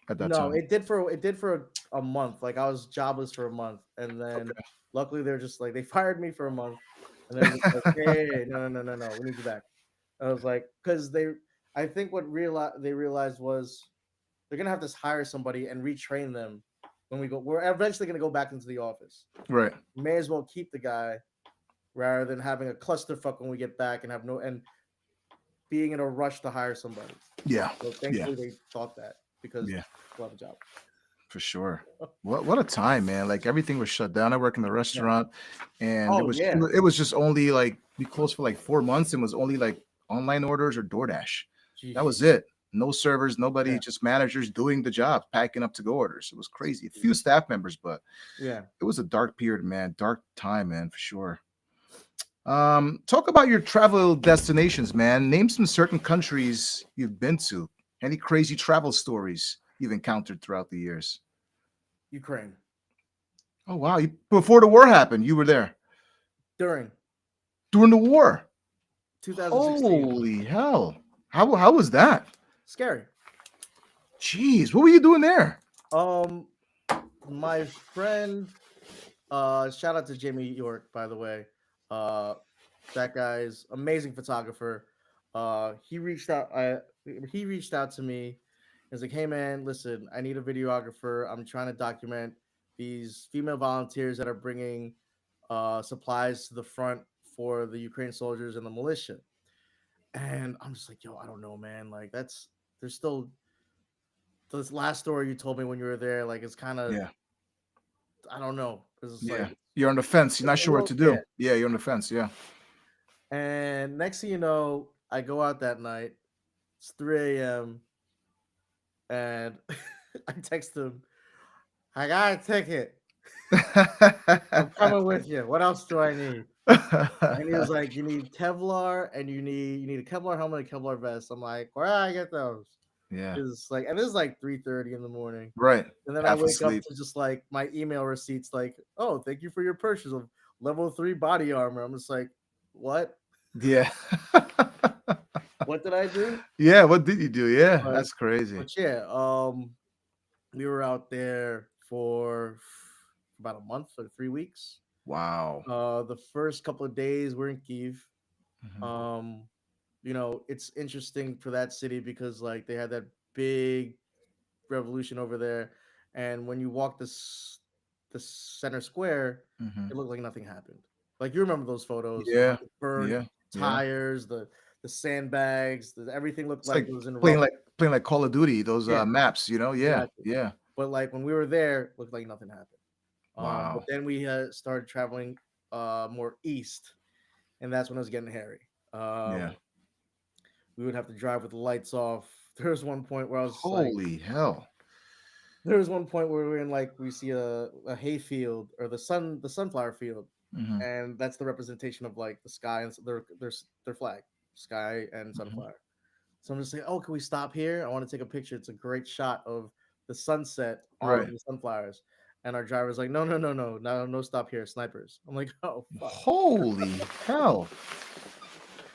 At that
No,
time.
it did for a month. Like I was jobless for a month, and then
Okay.
luckily they're just like they fired me for a month, and they're just like, hey, no, no, no, no, no, we need you back. And I was like, because I think what they realized was they're gonna have to hire somebody and retrain them when we go. We're eventually gonna go back into the office.
Right.
May as well keep the guy rather than having a clusterfuck when we get back and have no and being in a rush to hire somebody.
Yeah.
So
Yeah.
thankfully they thought that because
Yeah.
we'll have a job.
For sure. What a time, man. Like everything was shut down. I work in the
Yeah.
restaurant and
Oh yeah.
it was just only like we closed for like 4 months and was only like online orders or DoorDash. That was
Jeez.
it. No servers, nobody,
Yeah.
just managers doing the job, packing up to go orders. It was crazy. A few staff members, but
Yeah.
it was a dark period, man. Dark time, man, for sure. Talk about your travel destinations, man. Name some certain countries you've been to. Any crazy travel stories you've encountered throughout the years?
Ukraine
Oh wow! Before the war happened, you were there
during
during the war.
2016.
Holy hell! How was that?
Scary.
Jeez, what were you doing there?
Um, my friend, shout out to Jamie York, by the way. Uh, that guy's amazing photographer. He reached out. He reached out to me. He's like, "Hey man, listen, I need a videographer. I'm trying to document these female volunteers that are bringing supplies to the front for the Ukraine soldiers and the militia." And I'm just like, "Yo, I don't know, man. Like, there's still this last story you told me when you were there. Like, it's kind of,
Yeah,
I don't know. It's
yeah.
like
You're on the fence. You're
it's
not
a
sure what
little,
to
yeah."
do. Yeah, you're on the fence. Yeah.
And next thing you know, I go out that night. It's 3 a.m. and I text him, "I got a ticket. I'm coming with you. What else do I need?" And he was like, "You need Kevlar, and you need a Kevlar helmet, and a Kevlar vest." I'm like, "Where do I get those?"
yeah.
It's like, and this is like 3:30 in the morning.
Right.
And then I
Half
wake up
asleep.
to just like my email receipts, like, "Oh, thank you for your purchase of level 3 body armor." I'm just like, "What?
Yeah.
What did I do?"
yeah. What did you do? Yeah,
But
that's crazy.
but yeah, we were out there for about a month or 3 weeks.
Wow.
The first couple of days we're in Kiev.
Mhm.
Um, it's interesting for that city because like they had that big revolution over there, and when you walk the center square,
Mhm.
it looked like nothing happened. Like you remember those photos,
Yeah.
the burned
Yeah. Yeah.
tires, the sandbags, everything looked
It's
like
like
it was in
playing
rubble.
like playing like Call of Duty. Those
Yeah,
maps. Yeah.
exactly.
Yeah.
But like when we were there, looked like nothing happened. But
Wow.
then we started traveling more east, and that's when it was getting hairy.
Yeah.
We would have to drive with the lights off. There was one point where I was just like,
Holy hell.
there was one point where we're in like we see a hay field or the sunflower field,
Hmm.
and that's the representation of like the sky and their flag, sky and
Hmm.
sunflower. So I'm just like, oh, can we stop here? I want to take a picture. It's a great shot of the sunset on
Right.
the sunflowers. And our driver's like, no, no, no, no, no, no, stop here, snipers. I'm like, oh fuck.
Holy hell.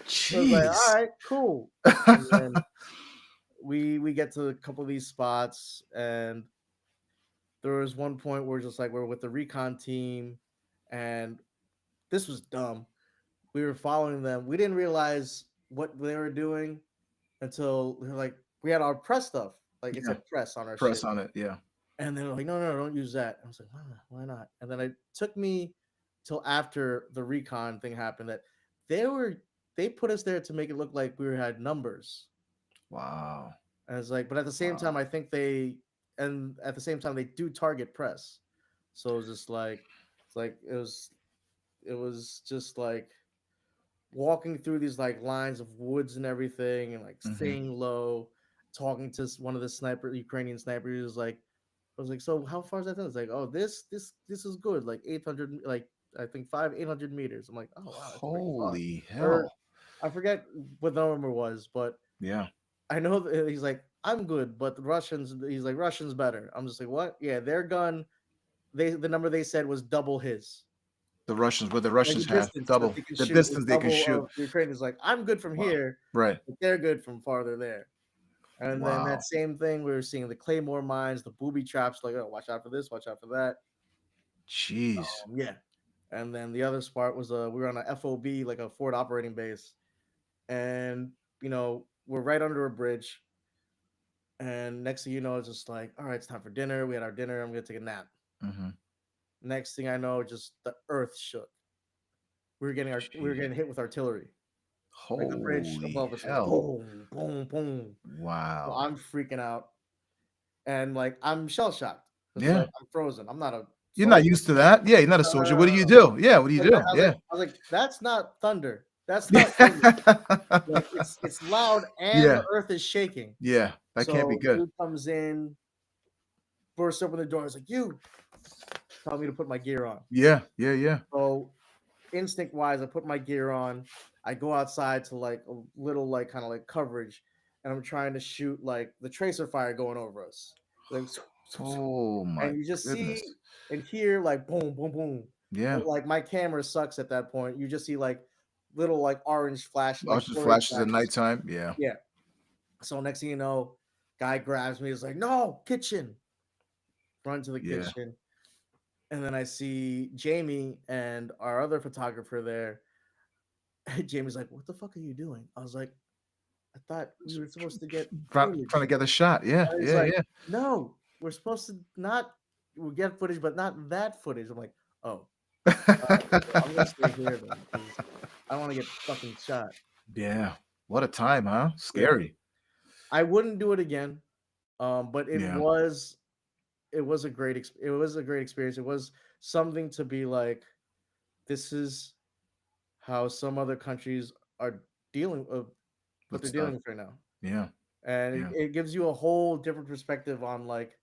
So I was like, all
Jeez.
right, cool. And then we get to a couple of these spots, and there was one point where just like we're with the recon team, and this was dumb. We were following them. We didn't realize what they were doing until they're like, we had our press stuff. Like it
Yeah.
said press on our
Press
shit.
on it. Yeah.
And they're like, no, no, no, don't use that. I was like, why not? And then it took me till after the recon thing happened that they were they put us there to make it look like we had numbers.
Wow.
And it's like, but at the same
Wow.
time, I think and at the same time they do target press. So it's just like it was just like walking through these like lines of woods and everything and like
Hmm.
staying low, talking to one of the Ukrainian snipers. He was like, I was like, so how far is that? It's like, oh, this is good, like 800, like I think 800 meters. I'm like, oh wow, that's pretty far.
Holy
Or
hell.
I forget what the number was, but
Yeah.
I know that he's like, I'm good, but the Russians, he's like, Russians better. I'm just like, what? Yeah, their gun, the number they said was double his.
The Russians, what the
Like the
Russians have,
distance that
double
they can
the
shoot is
distance they can
double
shoot.
of the Ukrainians. Like, I'm good from
Wow.
here,
Right.
but they're good from farther there. And then that
Wow.
same thing, we were seeing the Claymore mines, the booby traps, like, oh, watch out for this, watch out for that.
Jeez.
Yeah. And then the other part was we were on a FOB, like a forward operating base, and we're right under a bridge. And next thing you know, it's just like, all right, it's time for dinner. We had our dinner. I'm gonna take a nap.
Hmm.
Next thing I know, just the earth shook. We were
Jeez.
getting hit with artillery. Like the bridge
Holy
above us, like
hell.
boom, boom, boom. So
Wow.
I'm freaking out, and like I'm shell shocked because
Yeah.
like I'm frozen. I'm not a
You're not
soldier.
used to that. Yeah, you're not a
No, no,
soldier.
no,
What
no,
do you
no.
do? Yeah, what do you
Like, I
do?
was like,
Yeah.
I was like, that's not thunder. That's
Yeah.
not lightning. Like it's loud and the
Yeah.
earth is shaking.
Yeah. That can't be
So
good.
dude comes in, bursts open the door. He's like, "You tell me to put my gear on."
Yeah. Yeah. Yeah.
So instinct wise, I put my gear on. I go outside to like a little like kind of like coverage, and I'm trying to shoot like the tracer fire going over us. Like,
Oh my
and you just see
goodness.
and hear like boom, boom, boom.
Yeah.
But like my camera sucks at that point. You just see like little like orange flash, like
Lots of
blurry
flashes at
flashes.
nighttime. Yeah.
Yeah. So next thing you know, guy grabs me. He's like, "No, kitchen!" Run to the
Yeah.
kitchen, and then I see Jamie and our other photographer there. Jamie's like, "What the fuck are you doing?" I was like, "I thought we were supposed to get
Trying
footage."
to get the shot. Yeah.
And he's
Yeah.
like,
Yeah.
"No, we're supposed to not we get footage, but not that footage." I'm like, "Oh, okay, I'm gonna stay here then because I don't want to get fucking shot."
Yeah. What a time, huh?
Yeah,
Scary.
I wouldn't do it again. But
Yeah.
it was a great experience. It was something to be like, this is how some other countries are dealing with what
Good
they're
stuff.
dealing with right now,
Yeah.
and
Yeah.
it gives you a whole different perspective on like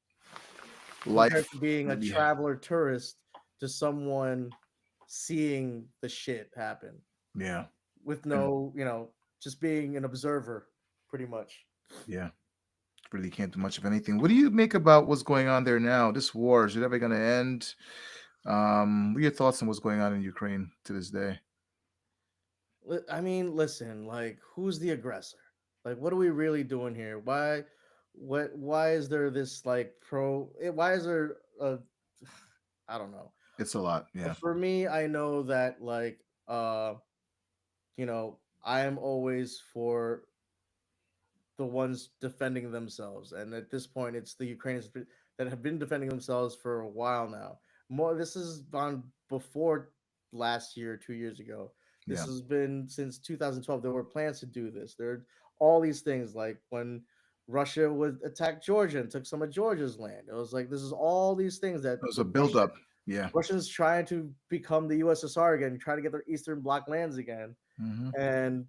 compared
Life.
to being a
Yeah.
traveler tourist to someone seeing the shit happen
Yeah.
with
And
no, just being an observer, pretty much.
yeah. Really can't do much of anything. What do you make about what's going on there now? This war, is it ever going to end? What are your thoughts on what's going on in Ukraine to this day?
I mean, listen, like, who's the aggressor? Like, what are we really doing here? Why is there this like why is there a, I don't know.
It's a lot. Yeah.
For me, I know that like, I am always for the ones defending themselves, and at this point, it's the Ukrainians that have been defending themselves for a while now. This has gone before last year, 2 years ago. This
Yeah.
has been since 2012. There were plans to do this. There are all these things like when Russia would attack Georgia and took some of Georgia's land. It was like this is all these things that
It was
the
a buildup. Yeah.
Russians trying to become the USSR again, trying to get their Eastern Bloc lands again,
Hmm.
and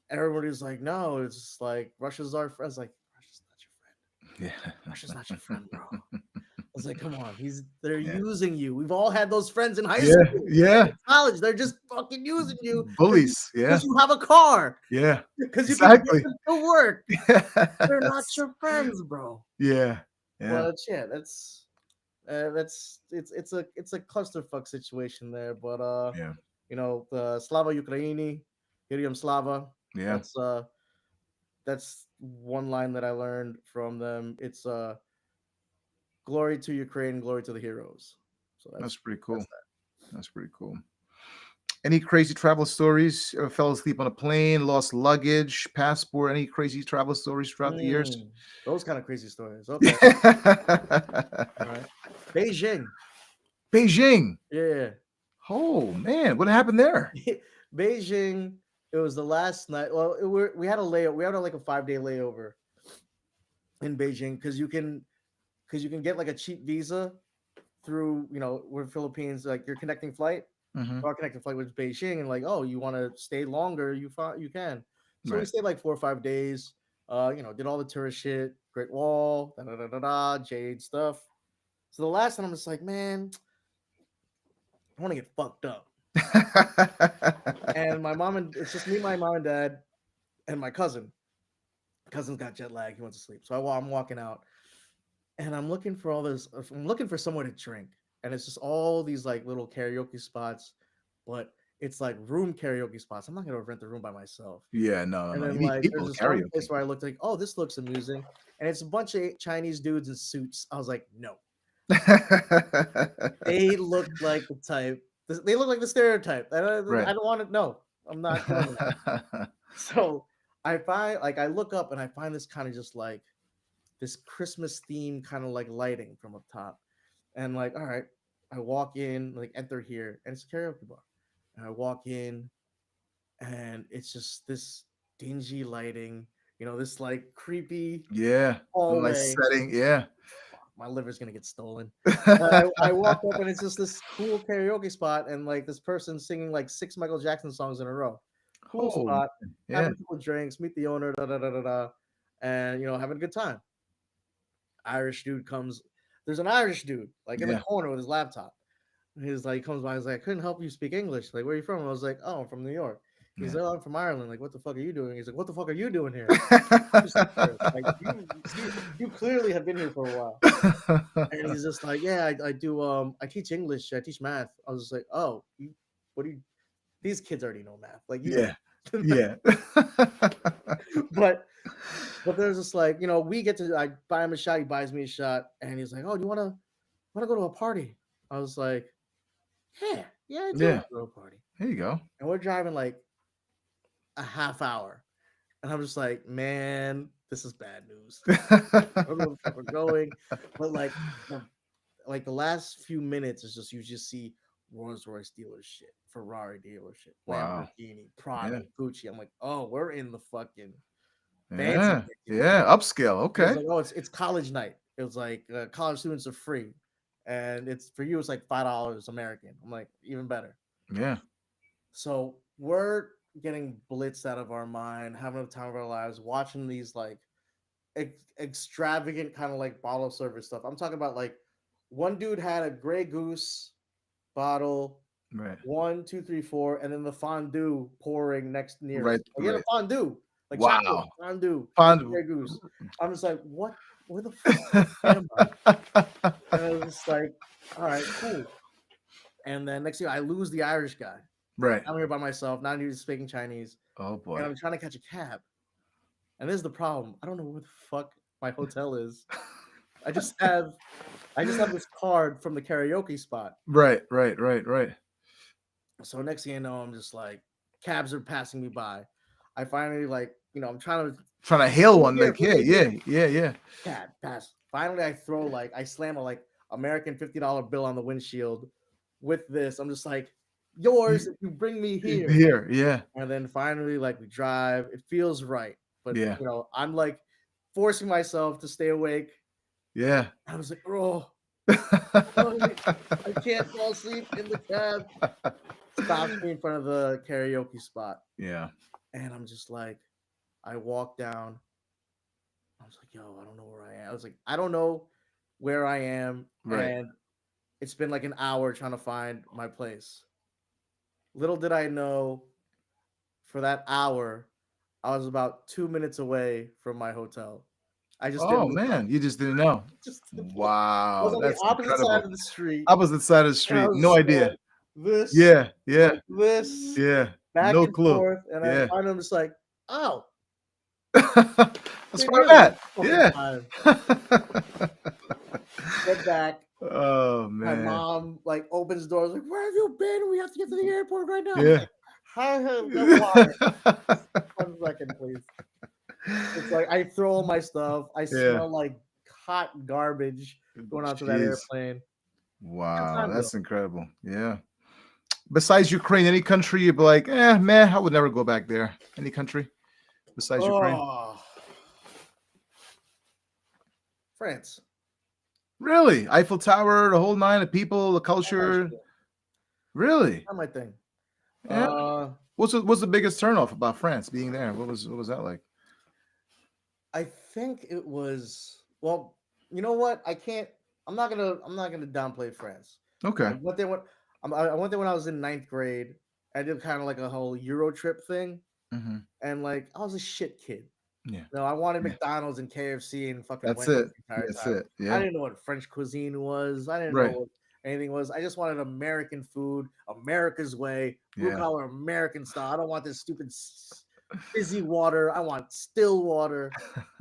everybody's like, no, it's like Russia's our friends. Like Russia's not your friend.
Yeah.
Russia's not your friend, bro. I was like, come on, they're
Yeah.
using you. We've all had those friends in high
Yeah.
school,
Yeah.
in college. They're just fucking using you
Bullies. Yeah.
because you have a car,
Yeah.
because you can get
Exactly.
them to work. They're not
Yes.
your friends, bro.
Yeah. Yeah.
But yeah, it's a clusterfuck situation there. But
Yeah.
the Slava Ukraini, Hiriam Slava.
Yeah.
That's one line that I learned from them. It's glory to Ukraine, glory to the heroes. So
That's pretty
that's
cool. That's pretty cool. Any crazy travel stories? Ever fell asleep on a plane, lost luggage, passport? Any crazy travel stories
that.
throughout the years?
Those kind of crazy stories. Okay, all right. Beijing,
Beijing.
yeah.
Oh man, what happened there?
Beijing. It was the last night. Well, we had a layover. We had like a 5-day layover in Beijing because you can get like a cheap visa through we're Philippines, like your connecting flight.
Hmm.
Our connecting flight was Beijing, and like, oh, you want to stay longer, you can. So we
Right.
stayed like 4 or 5 days. Did all the tourist shit, Great Wall, da da da da da, Jade stuff. So the last time I'm just like, man, I want to get fucked up. And it's just me, my mom and dad, and my cousin. Cousin's got jet lag. He wants to sleep. So I'm walking out, and I'm looking for all this. I'm looking for somewhere to drink, and it's just all these like little karaoke spots, but it's like room karaoke spots. I'm not gonna rent the room by myself.
Yeah, no, no,
And
no.
then
You need
like
people
there's
to
this one
karaoke.
place where I looked like, oh, this looks amusing, and it's a bunch of Chinese dudes in suits. I was like, no, they look like the type. They look like the stereotype.
Right.
I don't want to. No, I'm not doing that. So I look up and I find this kind of just like this Christmas theme kind of like lighting from up top. And like, all right, I walk in, like enter here, and it's a karaoke bar. And I walk in and it's just this dingy lighting, this like creepy
Yeah. Nice
hallway.
setting. Yeah.
Fuck, my liver's gonna get stolen. I walk up and it's just this cool karaoke spot, and like this person singing like 6 Michael Jackson songs in a row. Cool
Oh,
spot,
yeah.
having a couple drinks, meet the owner, da da da da da, and having a good time. Irish dude comes. There's an Irish dude like in the
Yeah.
corner with his laptop. He's like, comes by. He's like, I couldn't help you speak English. Like, where are you from? I was like, oh, I'm from New York. He's
Yeah.
like, oh, I'm from Ireland. Like, what the fuck are you doing? He's like, what the fuck are you doing here? Just sit there. Like, you clearly have been here for a while. And he's just like, yeah, I do. I teach English. I teach math. I was just like, oh, what do you? These kids already know math. Like you
Yeah.
know.
Yeah.
but there's just like we get to. I buy him a shot. He buys me a shot, and he's like, oh, do you want to go to a party? I was like, yeah, I do
Yeah.
want to go to a party.
There you go.
And we're driving like a half hour, and I'm just like, man, this is bad news. I don't know where the fuck we're going, but the last few minutes is just you just see Rolls Royce dealer shit, Ferrari dealer shit,
Wow.
Lamborghini, Prada,
Yeah.
Gucci. I'm like, oh, we're in the fucking fancy
Yeah.
section now.
Yeah. Upscale.
It was
Okay.
like, oh, it's college night. It was like college students are free, and it's for you. It's like $5 American. I'm like, even better.
Yeah.
So we're getting blitzed out of our mind, having the time of our lives, watching these like extravagant kind of like bottle service stuff. I'm talking about like one dude had a Grey Goose bottle,
Right.
1, 2, 3, 4, and then the fondue pouring next near
Right.
it. Like, he had a
Right.
fondue, like chocolate
Wow.
fondue,
Fond.
Grey Goose. I'm just like, what? Where the fuck am I? And I was just like, all right, cool. And then next thing I lose the Irish guy.
Right.
I'm here by myself. Now he's speaking Chinese,
Oh
and
boy.
I'm trying to catch a cab. And this is the problem. I don't know where the fuck my hotel is. I just have this card from the karaoke spot.
Right. Right. Right. Right.
So next thing you know, I'm just like, cabs are passing me by. I finally I'm trying to
Trying to hail
pull
one.
here,
Like, yeah. Yeah. Yeah. Yeah.
cab pass. Finally, I slam a like American $50 bill on the windshield with this. I'm just like, yours if you bring me here.
Here. Yeah.
And then finally, like we drive, it feels right. But
Yeah.
I'm like forcing myself to stay awake.
Yeah.
I was like, oh, I can't fall asleep in the cab. Stops me in front of the karaoke spot.
Yeah.
And I'm just like, I walk down. I was like, yo, I don't know where I am. I was like, I don't know where I am.
Right.
And it's been like an hour trying to find my place. Little did I know, for that hour, I was about 2 minutes away from my hotel. I just
Oh
didn't look up.
man, you just didn't know.
Just didn't look. I was
Wow,
on the
that's
opposite side
incredible.
of the street,
Opposite side of the
and I
street. No
was
idea.
going this,
Yeah, yeah,
this,
yeah.
back
No
and
clue.
forth, and I
Yeah.
finally was like, "Oh,
That's
been
part
here
of
the
that.
whole fucking
Yeah.
time." Get back.
Oh
My
man.
mom like opens the doors, like, "Where have you been? We have to get to the airport right now." I'm
Yeah.
like, "Hi, quiet. Just 1 second, please." It's like I throw all my stuff. I
Yeah.
smell like hot garbage going onto that
Jeez.
airplane. Good
Wow,
time though.
that's incredible. Yeah. Besides Ukraine, any country you'd be like, man, I would never go back there. Any country besides Ukraine?
Oh, France.
Really? Eiffel Tower, the whole nine, the people, the
Not my
culture.
shit.
Really?
Not my thing.
Yeah.
Uh,
What's the biggest turnoff about France being there? What was that like?
I think it was. Well, you know what? I can't. I'm not gonna downplay France. I
Okay.
went there when I went there when I was in ninth grade. I did kind of like a whole Euro trip thing,
Hmm.
and like I was a shit kid.
Yeah.
No, I wanted
Yeah.
McDonald's and KFC and fucking
That's
Wendy's
it.
the entire
That's
time.
it.
I
Yeah.
didn't know what French cuisine was. I didn't know
Right.
what anything was. I just wanted American food, America's way, blue
Yeah.
collar American style. I don't want this stupid fizzy water. I want still water.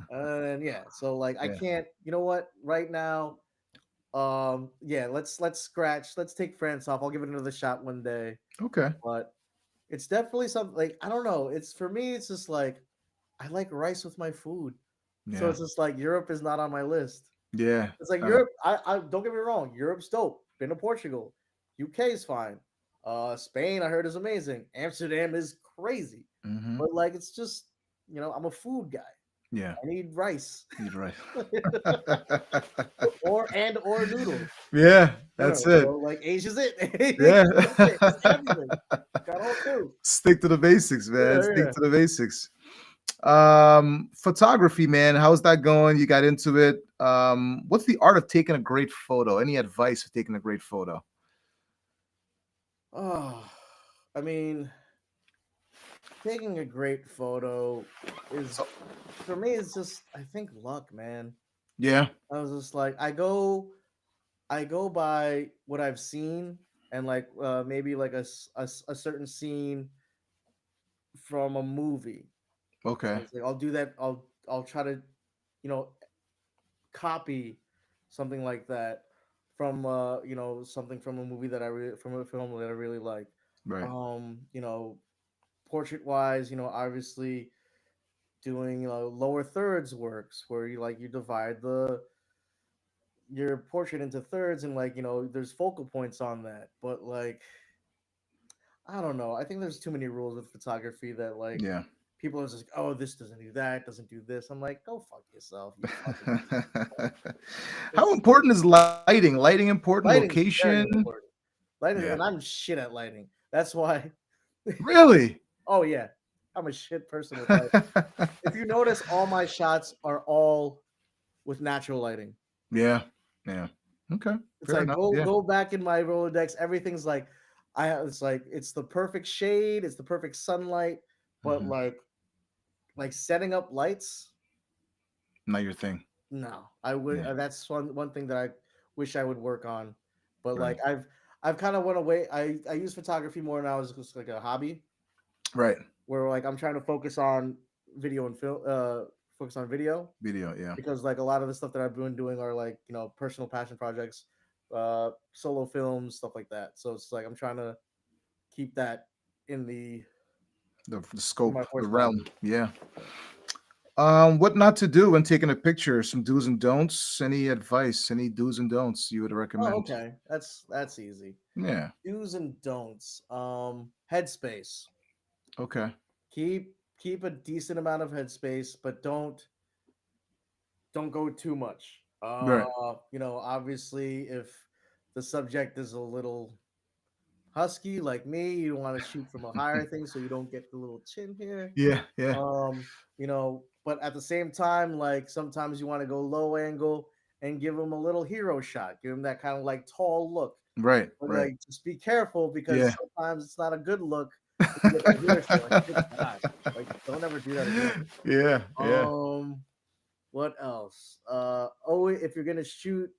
And yeah, so like I
Yeah.
can't. You know what? Right now, yeah, let's scratch. Let's take France off. I'll give it another shot one day.
Okay.
But it's definitely something like I don't know. It's for me. It's just like I like rice with my food. So
Yeah.
it's just like Europe is not on my list.
Yeah.
It's like Europe. I don't get me wrong. Europe's dope. Been to Portugal. UK is fine. Spain I heard is amazing. Amsterdam is crazy.
Hmm.
But like it's just I'm a food guy.
Yeah.
I need rice
You're right.
or noodles.
Yeah. That's it.
So like Asia's it.
Yeah.
It's everything. Got all two.
Stick to the basics, man.
Yeah,
Stick
yeah.
to the basics. Photography, man. How's that going? You got into it. What's the art of taking a great photo? Any advice for taking a great photo?
Oh, I mean, taking a great photo is for me. It's just I think luck, man.
Yeah.
I was just like I go by what I've seen and like maybe like a certain scene from a movie. I
Okay.
was like, I'll do that. I'll try to you know copy something like that from something from a movie that from a film that I really like.
Right.
You know, portrait wise, obviously doing lower thirds works where you divide the your portrait into thirds and there's focal points on that. But like I don't know. I think there's too many rules with photography that like
Yeah.
people are just like, oh, this doesn't do that, doesn't do this. I'm like, go fuck yourself. You fucking
How
it's
important is lighting? Lighting important,
lighting's very
location.
important. Lighting,
Yeah.
and I'm shit at lighting. That's why.
Really?
Oh yeah, I'm a shit person with lighting. If you notice, all my shots are all with natural lighting.
Yeah. Yeah. Okay.
It's
Fair
like
enough.
go
Yeah.
go back in my Rolodex. Everything's like it's like it's the perfect shade, it's the perfect sunlight, but
Mhm.
like setting up lights,
Not your thing.
no. I would
Yeah.
that's one thing that I wish I would work on. But
Right.
like I've kind of went away. I use photography more now as just like a hobby
Right.
where like I'm trying to focus on video and film focus on video
Video. Yeah.
because like a lot of the stuff that I've been doing are like personal passion projects, solo films, stuff like that. So it's like I'm trying to keep that in
The
in
scope,
my
the
portfolio.
realm. Yeah. What not to do when taking a picture? Some do's and don'ts. Any advice? Any do's and don'ts you would
Oh,
recommend?
okay, that's easy.
Yeah.
Do's and don'ts. Headspace.
Okay.
Keep a decent amount of headspace, but don't go too much.
Right.
Obviously, if the subject is a little husky like me. You want to shoot from a higher thing so you don't get the little chin here.
Yeah, yeah.
Um, but at the same time, like sometimes you want to go low angle and give him a little hero shot, give him that kind of like tall look.
Right,
But
right.
like just be careful because
Yeah.
sometimes it's not a good look when you get that hero shot. Like, good God, like don't ever do that again.
Yeah, yeah.
What else? Oh, if you're gonna shoot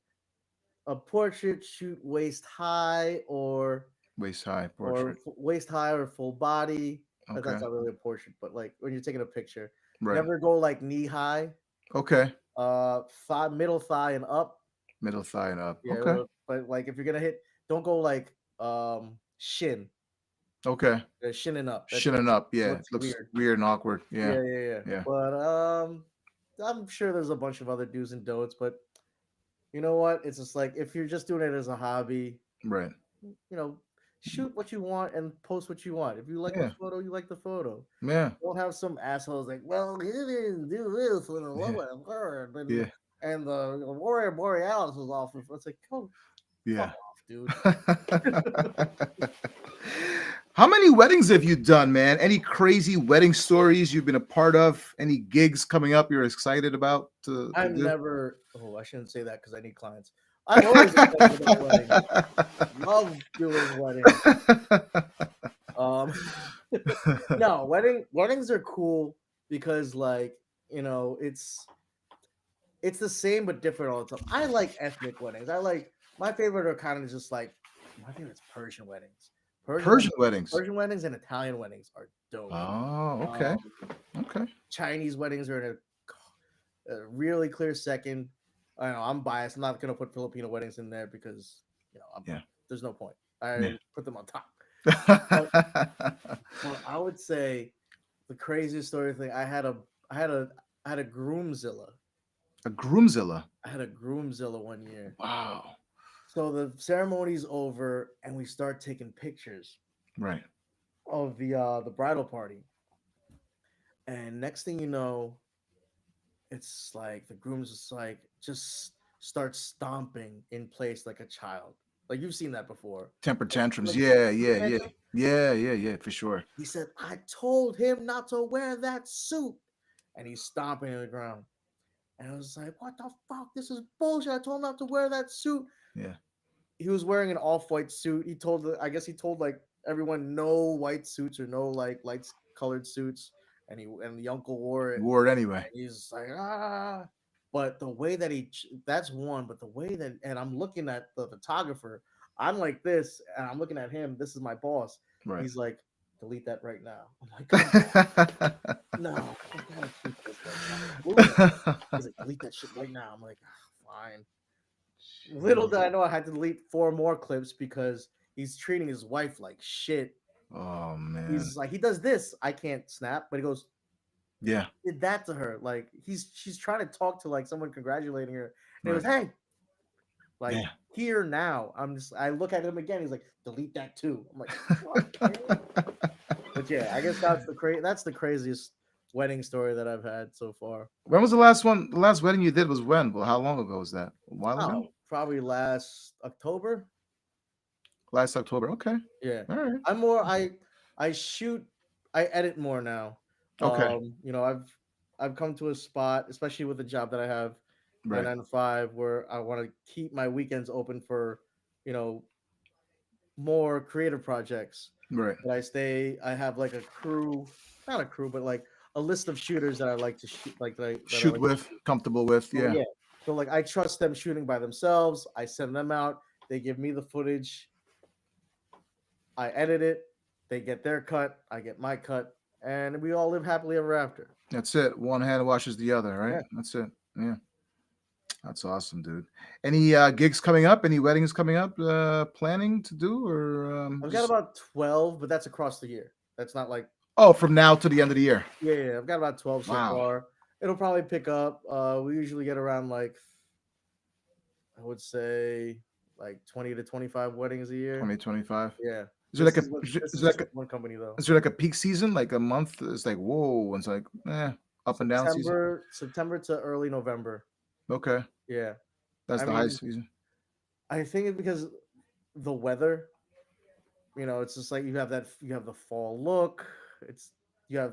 a portrait, shoot waist high
Waist high portrait.
waist high or full body. That's
Okay.
not really a portrait, but like when you're taking a picture,
Right.
never go like knee high.
Okay.
Thigh, middle thigh and up.
Middle thigh and up.
Yeah,
Okay.
but like if you're gonna hit, don't go like shin,
Okay.
shin and up. That
Shinning up. Yeah. It
looks
looks
weird.
weird and awkward. Yeah.
Yeah.
Yeah.
But I'm sure there's a bunch of other do's and don'ts. But you know what? It's just like if you're just doing it as a hobby,
Right.
you know, shoot what you want and post what you want. If you like the
Yeah.
photo, you like the photo.
Yeah.
Don't have some assholes like, well, he didn't do this when the
Yeah.
lower bird
Yeah.
and the warrior borealis was off. It's like, oh,
Yeah.
fuck off, dude.
How many weddings have you done, man? Any crazy wedding stories you've been a part of? Any gigs coming up you're excited about to
I've
do?
never. Oh, I shouldn't say that because I need clients. I'm always excited about weddings. Love doing weddings. Um, no, weddings are cool because like it's the same but different all the time. I like ethnic weddings. My favorite are kind of just like my favorite's Persian weddings.
Persian weddings.
Persian weddings and Italian weddings are dope.
Oh, okay. Okay.
Chinese weddings are in a really clear second. I know I'm biased. I'm not gonna put Filipino weddings in there because there's no point. I put them on top. Well, I would say the craziest story thing. I had a groomzilla.
A groomzilla.
I had a groomzilla one year.
Wow.
So the ceremony's over, and we start taking pictures.
Right.
Of the bridal party, and next thing you know, it's like the groom's just starts stomping in place like a child. Like you've seen that before.
Temper tantrums.
Like,
Yeah, for sure.
He said, I told him not to wear that suit. And he's stomping in the ground. And I was like, what the fuck? This is bullshit. I told him not to wear that suit.
Yeah.
He was wearing an off-white suit. He told like everyone no white suits or no like light colored suits. And the uncle wore it.
Wore it anyway.
And he's like, ah. But the way that that's one. But the way that, and I'm looking at the photographer, I'm like this, and I'm looking at him. This is my boss.
Right.
He's like, delete that right now. I'm like, no, I gotta keep this right now. He's like, delete that shit right now. I'm like, fine. Little did I know I had to delete 4 more clips because he's treating his wife like shit.
Oh man.
He's like, he does this, I can't snap, but he goes,
yeah,
did that to her. Like she's trying to talk to like someone congratulating her. And he goes, hey, like here now. I look at him again. He's like, delete that too. I'm like, what? But yeah, I guess that's the craziest wedding story that I've had so far.
When was the last one? The last wedding you did was when? Well, how long ago was that? A while ago?
Probably last October.
Last October. Okay.
Yeah.
All right.
I'm more. I edit more now.
Okay.
I've come to a spot, especially with the job that I have, 9 to 5, where I want to keep my weekends open for, more creative projects.
Right.
But I have like a crew, not a crew, but like a list of shooters that I like to shoot,
comfortable with. Yeah.
Yeah. So like I trust them shooting by themselves. I send them out. They give me the footage. I edit it. They get their cut. I get my cut. And we all live happily ever after.
That's it. One hand washes the other, right?
Yeah.
That's it. Yeah. That's awesome, dude. Any gigs coming up? Any weddings coming up? Planning to do or?
I've got about 12, but that's across the year. That's not like.
Oh, from now to the end of the year.
Yeah. I've got about 12 so far. It'll probably pick up. We usually get around I would say 20 to 25 weddings a year.
20-25.
Yeah.
Is there like
one company though?
Is there like a peak season, like a month? It's like whoa, it's like up and down season.
September to early November.
Okay.
Yeah.
That's the high season.
I think it's because the weather. It's just like you have the fall look. It's
Yeah,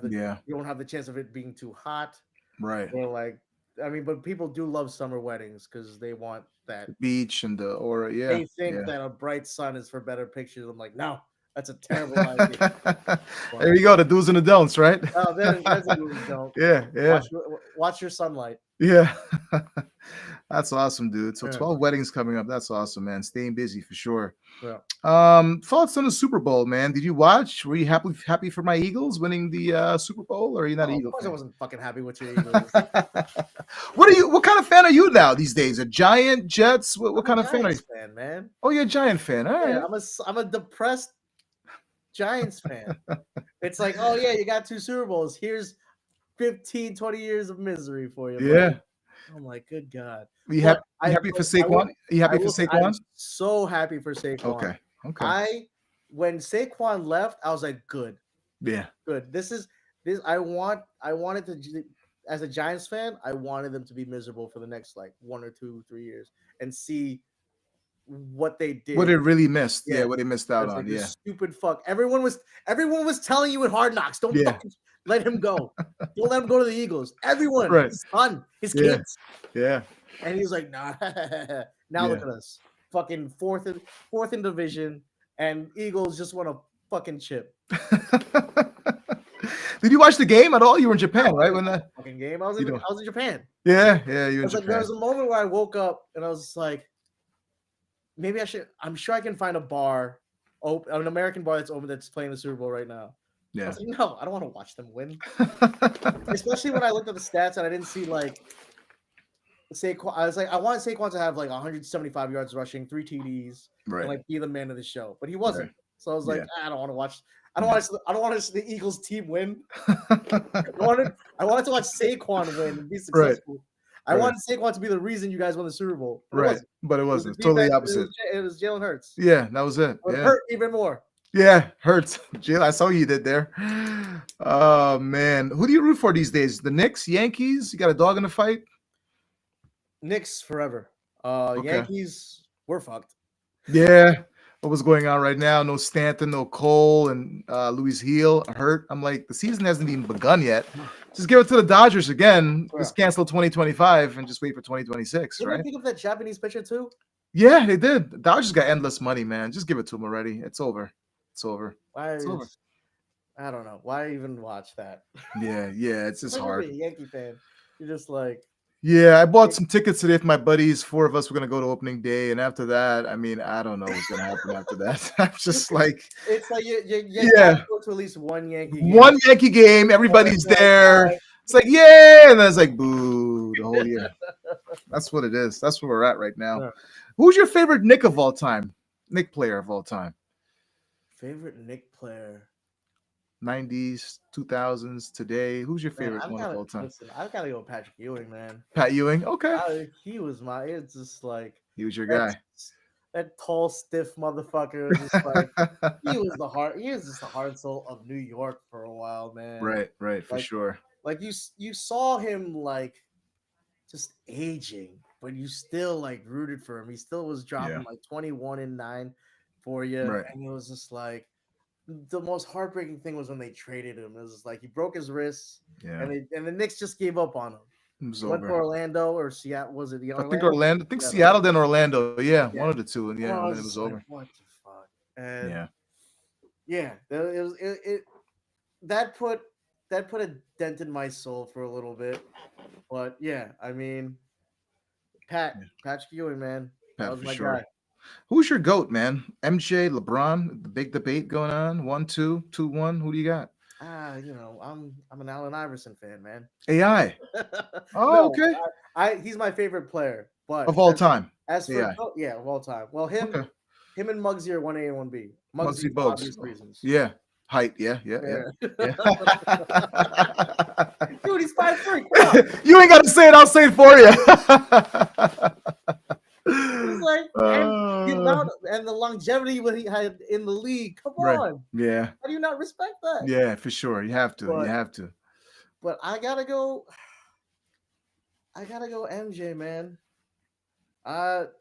you don't have the chance of it being too hot.
right.
Or like, I mean, but people do love summer weddings because they want that.
The beach and the aura. Yeah,
They think
yeah.
that a bright sun is for better pictures. I'm like, no, that's a terrible idea. But
There you go, the do's and the don'ts, right?
there's a movie. Don't
Yeah, yeah,
watch your sunlight.
yeah. That's awesome, dude. So
Yeah,
12 weddings coming up. That's awesome, man. Staying busy for sure.
yeah.
Thoughts on the Super Bowl, man? Did you watch? Were you happy for my Eagles winning the Super Bowl, or are you not an
Oh, of
Eagle
course, I
fan?
wasn't fucking happy with your Eagles.
What kind of fan are you now these days? A Giant, Jets? What
I'm a
kind of fan are you?
Giants fan, man.
Oh, you're a Giant fan. All
Yeah,
right.
I'm a depressed Giants fan. It's like, oh yeah, you got two Super Bowls. Here's 15, 20 years of misery for you, buddy.
Yeah.
I'm like, good God.
You
But
happy? You happy for
I will,
Saquon? You happy for
I'm
Saquon?
so happy for Saquon.
Okay. Okay.
When Saquon left, I was like, good,
Yeah.
good. This. I wanted to, as a Giants fan, I wanted them to be miserable for the next like 1 or 2, 3 years and see what they
What
did.
they really missed. Yeah.
Yeah,
What they missed out
it's
on.
like this
Yeah.
stupid fuck. Everyone was telling you in Hard Knocks, don't
Yeah.
fucking let him go. Don't let him go to the Eagles. Everyone,
Right.
his son, his
Yeah.
kids,
Yeah.
and he's like, nah. Now look at us, fucking fourth in division, and Eagles just want a fucking chip.
Did you watch the game at all? You were in Japan, right? When the
Fucking game. I was
You
in
know.
I was in Japan.
Yeah, yeah, you
I
in
was like, there
Japan.
was a moment where I woke up and I was just like, maybe I should. I'm sure I can find a bar, an American bar that's open that's playing the Super Bowl right now. I
Yeah.
was like, no, I don't want to watch them win. Especially when I looked at the stats and I didn't see like Saquon. I was like, I want Saquon to have like 175 yards rushing, 3 TDs, and
Right.
like be the man of the show. But he wasn't.
Right.
So I was like,
Yeah.
I don't want to watch. I don't want to see the Eagles team win. I wanted to watch Saquon win and be successful. I
Right.
wanted Saquon to be the reason you guys won the Super Bowl. But it
Right.
wasn't.
But it
It was
wasn't.
the
It's totally
defense,
opposite.
It was Jalen Hurts.
Yeah, that was it.
But it
Yeah.
hurt even more.
Yeah, hurts. Jill, I saw what you did there. Oh man. Who do you root for these days? The Knicks, Yankees? You got a dog in the fight?
Knicks forever.
Okay.
Yankees, we're fucked.
Yeah. What was going on right now? No Stanton, no Cole, and Luis Heel hurt. I'm like, the season hasn't even begun yet. Just give it to the Dodgers again. Just cancel 2025 and just wait for 2026,
Didn't they
right?
pick up that Japanese pitcher too?
Yeah, they did. The Dodgers got endless money, man. Just give it to them already. It's over. It's over.
Why?
It's over.
I don't know. Why even watch that?
Yeah, yeah. It's just
Especially
hard.
being a Yankee fan. You're just like,
Yeah, I bought some tickets today for my buddies. 4 of us were gonna go to opening day, and after that, I mean, I don't know what's gonna happen after that. I'm just like,
it's like you
Yeah.
go to at least one Yankee game.
one Yankee game, everybody's
It's like,
there.
alright.
It's like, yeah, and then it's like, boo, the whole year. That's what it is. That's where we're at right now.
Yeah.
Who's your favorite Nick of all time? Nick player of all time?
Favorite Nick player.
90s, 2000s, today. Who's your
Man,
favorite
I've
one of
gotta
all time?
listen. I've got to go with Patrick Ewing, man.
Pat Ewing. Okay,
He was my. It's just like
he was your guy.
that tall, stiff motherfucker. Was just like he was the heart. He was just the heart and soul of New York for a while, man.
Right, for
Like,
sure.
Like you saw him like just aging, but you still like rooted for him. He still was dropping
Yeah.
like 21 and 9 for you,
Right.
and it was just like the most heartbreaking thing was when they traded him. It was just like he broke his wrist,
Yeah,
and the Knicks just gave up on him.
it was
Went to
over.
Orlando or Seattle. Was it the
I
Orlando?
think Orlando. I think
Yeah.
Seattle, then Orlando. Yeah,
Yeah.
one of the two. And yeah,
I
and
was
then it was
just like,
over.
what the fuck? And
Yeah,
it was that put a dent in my soul for a little bit. But yeah, I mean, Patrick Ewing, man, that
Pat
was
for
my
sure.
guy.
Who's your goat, man? MJ, LeBron. The big debate going on. 1-2, 2-1. Who do you got?
I'm an Allen Iverson fan, man.
AI. Oh,
No,
okay.
he's my favorite player, but
Of all time.
as for
AI.
yeah, of all time. Well, him
Okay.
and Muggsy are 1A and 1B.
Muggsy
for
Bogues.
obvious reasons.
Yeah. Height. Yeah.
Yeah.
Yeah.
Dude, he's 5'3". Come on.
You ain't got to say it. I'll say it for you.
It's like and the amount and the longevity what he had in the league. Come
Right.
on.
Yeah.
How do you not respect that?
Yeah, for sure. You have to.
But-
You have to.
But I gotta go MJ, man.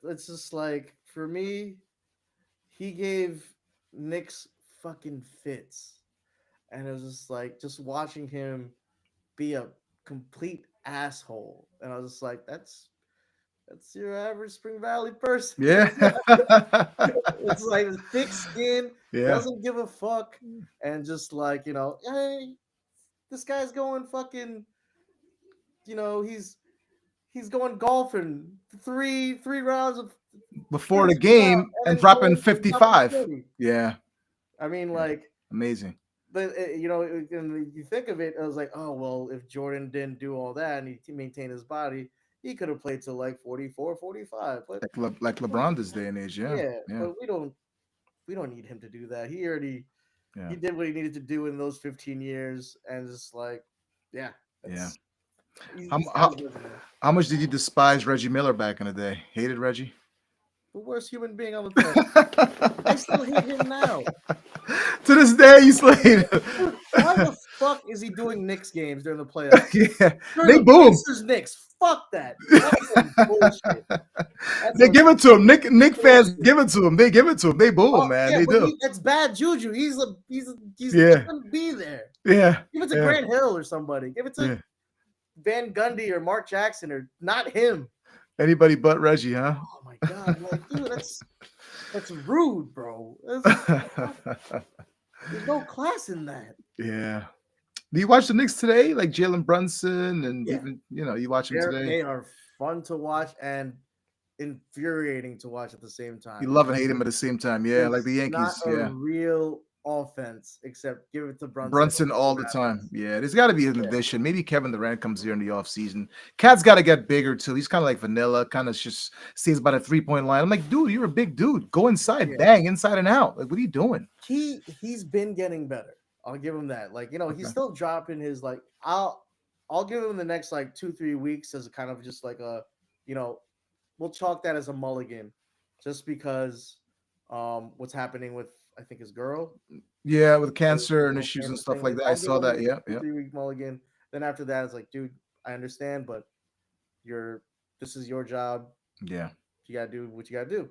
It's just like for me, he gave Knicks fucking fits, and it was just like just watching him be a complete asshole, and I was just like, that's your average Spring Valley person.
Yeah.
It's like thick skin,
Yeah.
doesn't give a fuck, and just like hey, this guy's going fucking, he's going golfing three rounds of
Before the
32 rounds,
game
and
and
then
dropping
going and dropping
55.
40.
Yeah.
I mean,
Yeah.
like,
Amazing.
but and you think of it, I was like, oh well, if Jordan didn't do all that and he maintained his body, he could have played till like 44, 45. But
Like
well,
LeBron this day and age. Yeah.
yeah,
Yeah.
but we don't need him to do that. He
Yeah.
did what he needed to do in those 15 years, and just like, yeah,
Yeah.
that's
How,
he's got
how,
his resume.
how much did you despise Reggie Miller back in the day? Hated Reggie?
The worst human being on the planet. I still hate him now.
To this day, you still hate him.
Dude, why the fuck is he doing Knicks games during the playoffs?
Yeah.
During
They
the
boom.
Pacers Knicks. Fuck that. That's some bullshit. That's
They
some
give it to him. Nick fans
bullshit.
give it to him. They give it to him. They boo him,
Oh
man.
yeah,
They
but
do.
that's bad juju. He
Yeah.
shouldn't be there.
Yeah.
Give it to
Yeah.
Grant Hill or somebody. Give it to
Yeah.
Van Gundy or Mark Jackson or not him.
Anybody but Reggie, huh?
Oh my god, like dude, that's rude, bro. There's no class in that.
Yeah. Do you watch the Knicks today? Like Jalen Brunson and
Yeah.
even, you watch them today?
They are fun to watch and infuriating to watch at the same time.
You love and hate him at the same time. Yeah, like the
It's not
Yankees.
a
Yeah.
real offense, except give it to Brunson.
Brunson all the time. Yeah, there's got to be an
Yeah.
addition. Maybe Kevin Durant comes here in the offseason. Cat's got to get bigger too. He's kind of like vanilla, kind of just stays by the 3-point line. I'm like, dude, you're a big dude. Go inside,
Yeah.
bang, inside and out. Like, what are you doing?
He's been getting better. I'll give him that. Like, he's
Okay.
still dropping his like I'll give him the next like 2-3 weeks as a kind of just like a, we'll chalk that as a mulligan just because what's happening with I think his girl.
Yeah, with cancer and
Little
issues and
cancer
stuff
thing.
like that. I
I'll give
saw
him
that.
a
Yeah, yeah.
2-3 week mulligan. Then after that, it's like, dude, I understand, but this is your job.
Yeah.
You gotta do what you gotta do.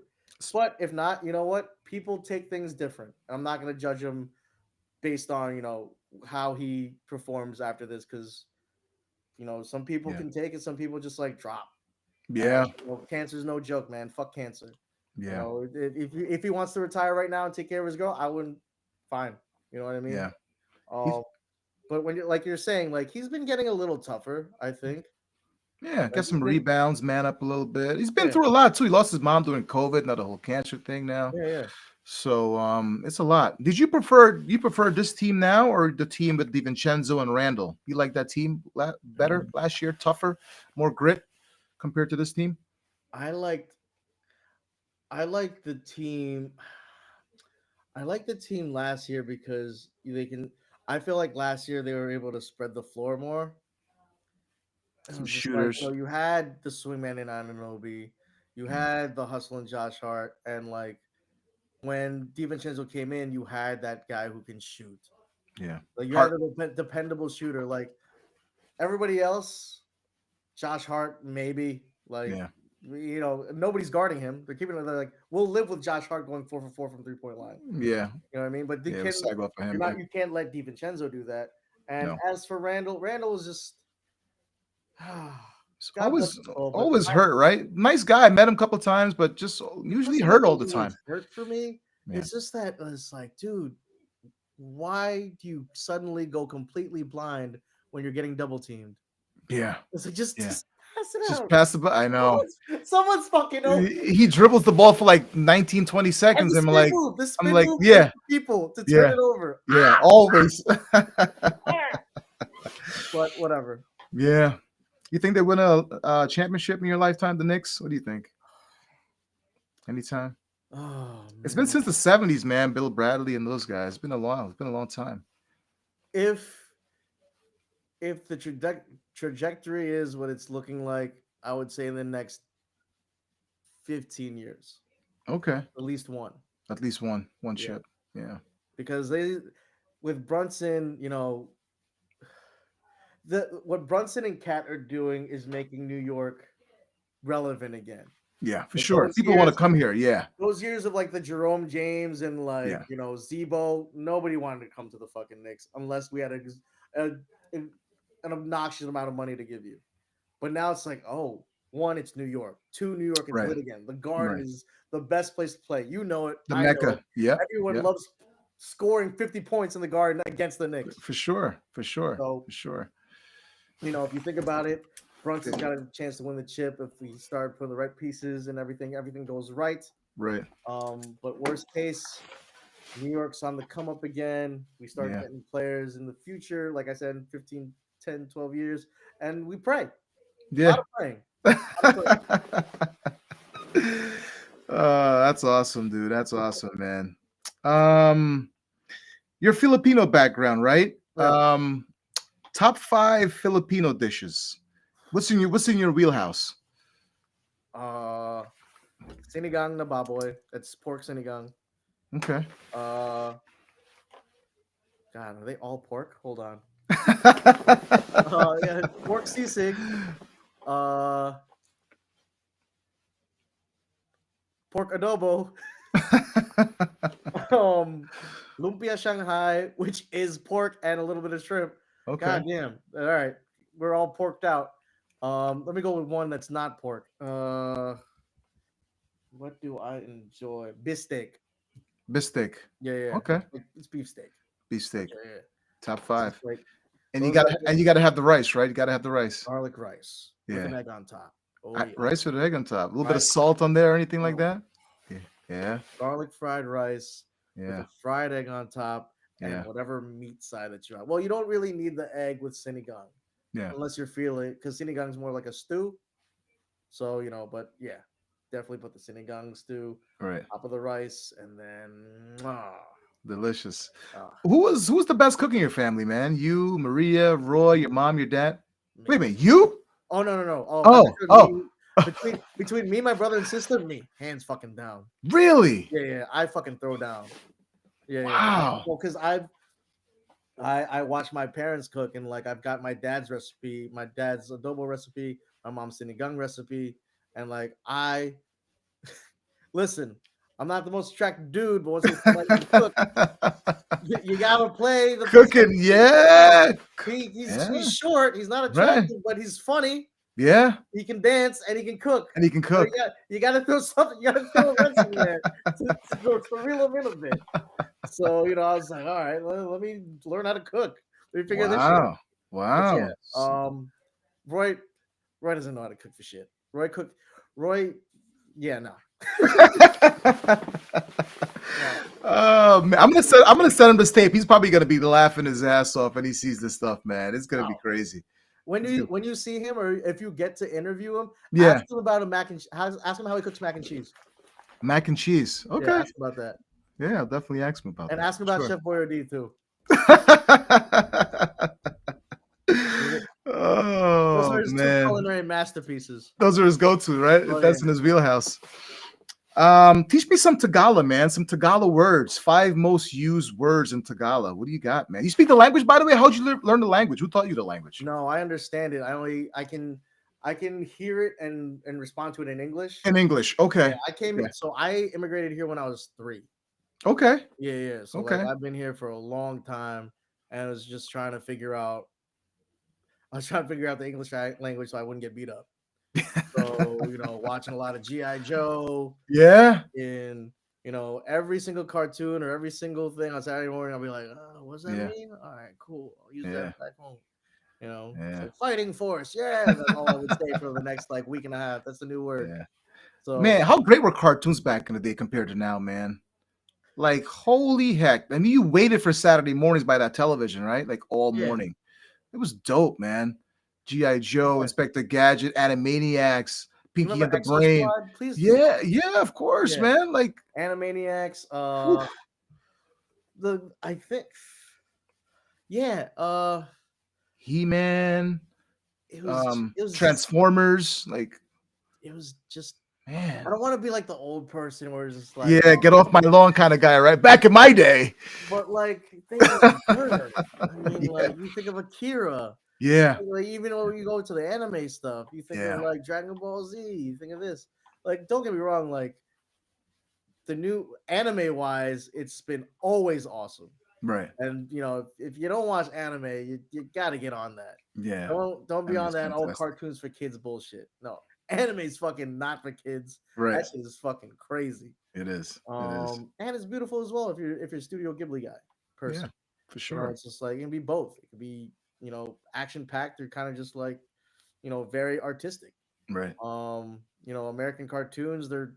But if not, you know what? People take things different. I'm not gonna judge him based on how he performs after this because some people
Yeah.
can take it, some people just like drop.
Yeah.
Cancer's no joke, man. Fuck cancer.
Yeah.
If he wants to retire right now and take care of his girl, I wouldn't. Fine. You know what I mean?
Yeah.
But when you're saying, like, he's been getting a little tougher, I think.
Yeah,
Like,
get some
he's been-
rebounds, man up a little bit. He's been
Yeah.
through a lot too. He lost his mom during COVID, not the whole cancer thing now.
Yeah.
So it's a lot. Did you prefer this team now or the team with DiVincenzo and Randall? You like that team better last year, tougher, more grit compared to this team?
I liked the team. I like the team last year because they can. I feel like last year they were able to spread the floor more. It
Some
was just
shooters.
so you had the swingman in Ananobi, you had the hustle in Josh Hart, and like when DiVincenzo came in, you had that guy who can shoot.
Yeah.
Like you
Hart-
had a dependable shooter. Like everybody else, Josh Hart maybe. Like
Yeah.
nobody's guarding him. They're keeping it. They're like, we'll live with Josh Hart going 4 for 4 from 3-point line.
Yeah.
You know what I mean? But
Yeah, it was sag off for him.
you can't let DiVincenzo do that. And
No.
as for Randall was just
It's
God
always
bless his soul, but
always hurt, right? Nice guy, met him a couple times, but just usually
Doesn't
hurt all the
always
time.
Hurt for me.
Yeah.
It's just that it's like, dude, why do you suddenly go completely blind when you're getting double teamed?
Yeah.
It's like just pass it
Just
out.
pass the ball. I know.
Someone's fucking open.
He dribbles the ball for like 19, 20 seconds. And I'm like,
The spin
like,
move
yeah.
for people to
Yeah.
turn it over.
yeah, always.
But whatever.
Yeah. You think they win a championship in your lifetime, the Knicks? What do you think? Anytime?
Oh,
It's been
man.
since the 70s, man. Bill Bradley and those guys. It's been a long time.
If the trajectory is what it's looking like, I would say in the next 15 years,
Okay.
at least one.
At least one
Yeah.
chip. Yeah.
Because with Brunson, what Brunson and Cat are doing is making New York relevant again.
Yeah, for
Like
sure.
those
People want to
years,
come here. Yeah,
those years of like the Jerome James and like
yeah,
Zebo, nobody wanted to come to the fucking Knicks unless we had a an obnoxious amount of money to give you. But now it's like, oh, one, it's New York. Two, New York is
right,
lit again. The Garden
right.
is the best place to play. You know it.
The
I know it.
Mecca. Yep,
Everyone
yep.
loves scoring 50 points in the Garden against the Knicks.
For sure, for sure,
So,
for sure.
if you think about it, Brunson's got a chance to win the chip if we start putting the right pieces and everything goes right.
Right.
But worst case, New York's on the come up again. We start
Yeah.
getting players in the future, like I said, in 15, 10, 12 years. And we pray. A
Yeah.
lot of praying. A lot of praying.
That's awesome, dude. That's awesome, man. Your Filipino background, right?
Yeah.
Top 5 Filipino dishes. What's in your wheelhouse?
Sinigang na baboy. That's pork sinigang.
Okay.
God, are they all pork? Hold on. Yeah, pork sisig. Pork adobo. Lumpia Shanghai, which is pork and a little bit of shrimp.
Okay.
God damn. All right. We're all porked out. Let me go with one that's not pork. What do I enjoy? Beefsteak.
Bistek.
Yeah.
Okay.
It's beefsteak.
Beefsteak.
Yeah.
Top 5.
Like
And you
those
got
are
to have the rice, right? You got to have the rice.
garlic rice with
Yeah.
an egg on top. Oh yeah.
Rice with an egg on top. A little bit of
Rice.
salt on there or anything like
Oh.
that? Yeah.
Garlic fried rice with
Yeah.
a fried egg on top and
Yeah.
whatever meat side that you have. Well, you don't really need the egg with sinigang
Yeah.
unless you're feeling, because sinigang is more like a stew. So but yeah, definitely put the sinigang stew
Right.
top of the rice and then
Delicious.
ah,
Who's the best cook in your family, man? You, Maria, Roy, your mom, your dad?
me.
Wait a minute, you?
Oh no.
Oh.
Between me, my brother and sister, me hands fucking down.
Really?
Yeah. I fucking throw down. Yeah.
Wow.
Well, because I watch my parents cook and like I've got my dad's recipe, my dad's adobo recipe, my mom's sinigang recipe, and like I listen. I'm not the most attractive dude, but once you cook, you gotta play the
Cooking, yeah.
He's short. He's not
Right.
attractive, but he's funny.
Yeah.
He can dance and he can cook.
And he can
So
cook.
you gotta throw something. You gotta throw a wrench in there to reel him in a bit. So I was like, all right, let me learn how to cook. Let me figure this shit out.
Wow.
But yeah, Roy doesn't know how to cook for shit. Roy, yeah, no.
Oh man, I'm gonna send him this tape. He's probably gonna be laughing his ass off when he sees this stuff, man. It's gonna be crazy.
When you see him, or if you get to interview him,
Yeah.
ask him about ask him how he cooks mac and cheese.
Mac and cheese. Okay.
Yeah, ask him about that.
Yeah, I'll definitely ask him about that.
And ask him about
Sure.
Chef Boyardee too. Those are
Oh
his two
man,
culinary masterpieces.
those are his go-to, right?
Oh,
That's
yeah.
in his wheelhouse. Teach me some Tagalog, man. Some Tagalog words. 5 most used words in Tagalog. What do you got, man? You speak the language, by the way. How'd you learn the language? Who taught you the language?
No, I understand it. I can hear it and respond to it in English.
In English. Okay.
Yeah, I came in, so I immigrated here when I was 3.
Okay.
Yeah. So
Okay.
like I've been here for a long time, and I was just trying to figure out. I was trying to figure out the English language so I wouldn't get beat up. So watching a lot of GI Joe.
Yeah.
In every single cartoon or every single thing on Saturday morning, I'll be like, oh, what's that mean? All right, cool. I'll use that back home. So fighting force. Yeah, that's all I would say for the next like week and a half. That's the new word.
Yeah.
So
Man, how great were cartoons back in the day compared to now, man? Like, holy heck. I mean, you waited for Saturday mornings by that television, right? Like all morning. It was dope, man. G.I. Joe, Inspector Gadget, Animaniacs, Pinky and the Brain.
Please.
Yeah, of course, man. Like
Animaniacs.
He-Man.
It was
Transformers.
It was just.
Man,
I don't want to be like the old person where it's just like,
get off my lawn kind of guy, right? Back in my day.
But like, they were good. I mean, like you think of Akira.
Yeah.
Like even when you go to the anime stuff, you think of like Dragon Ball Z. You think of this. like don't get me wrong, like the new anime wise, it's been always awesome.
Right.
And if you don't watch anime, you gotta get on that.
Yeah.
Don't be
Anime
on
is
that all
fantastic.
cartoons for kids bullshit. No, anime's fucking not for kids.
Right.
That shit is fucking crazy.
It is. It is.
And it's beautiful as well if you're a Studio Ghibli guy
Yeah,
person.
for sure.
It's just like it can be both. It could be action packed or kind of just like very artistic.
Right.
American cartoons they're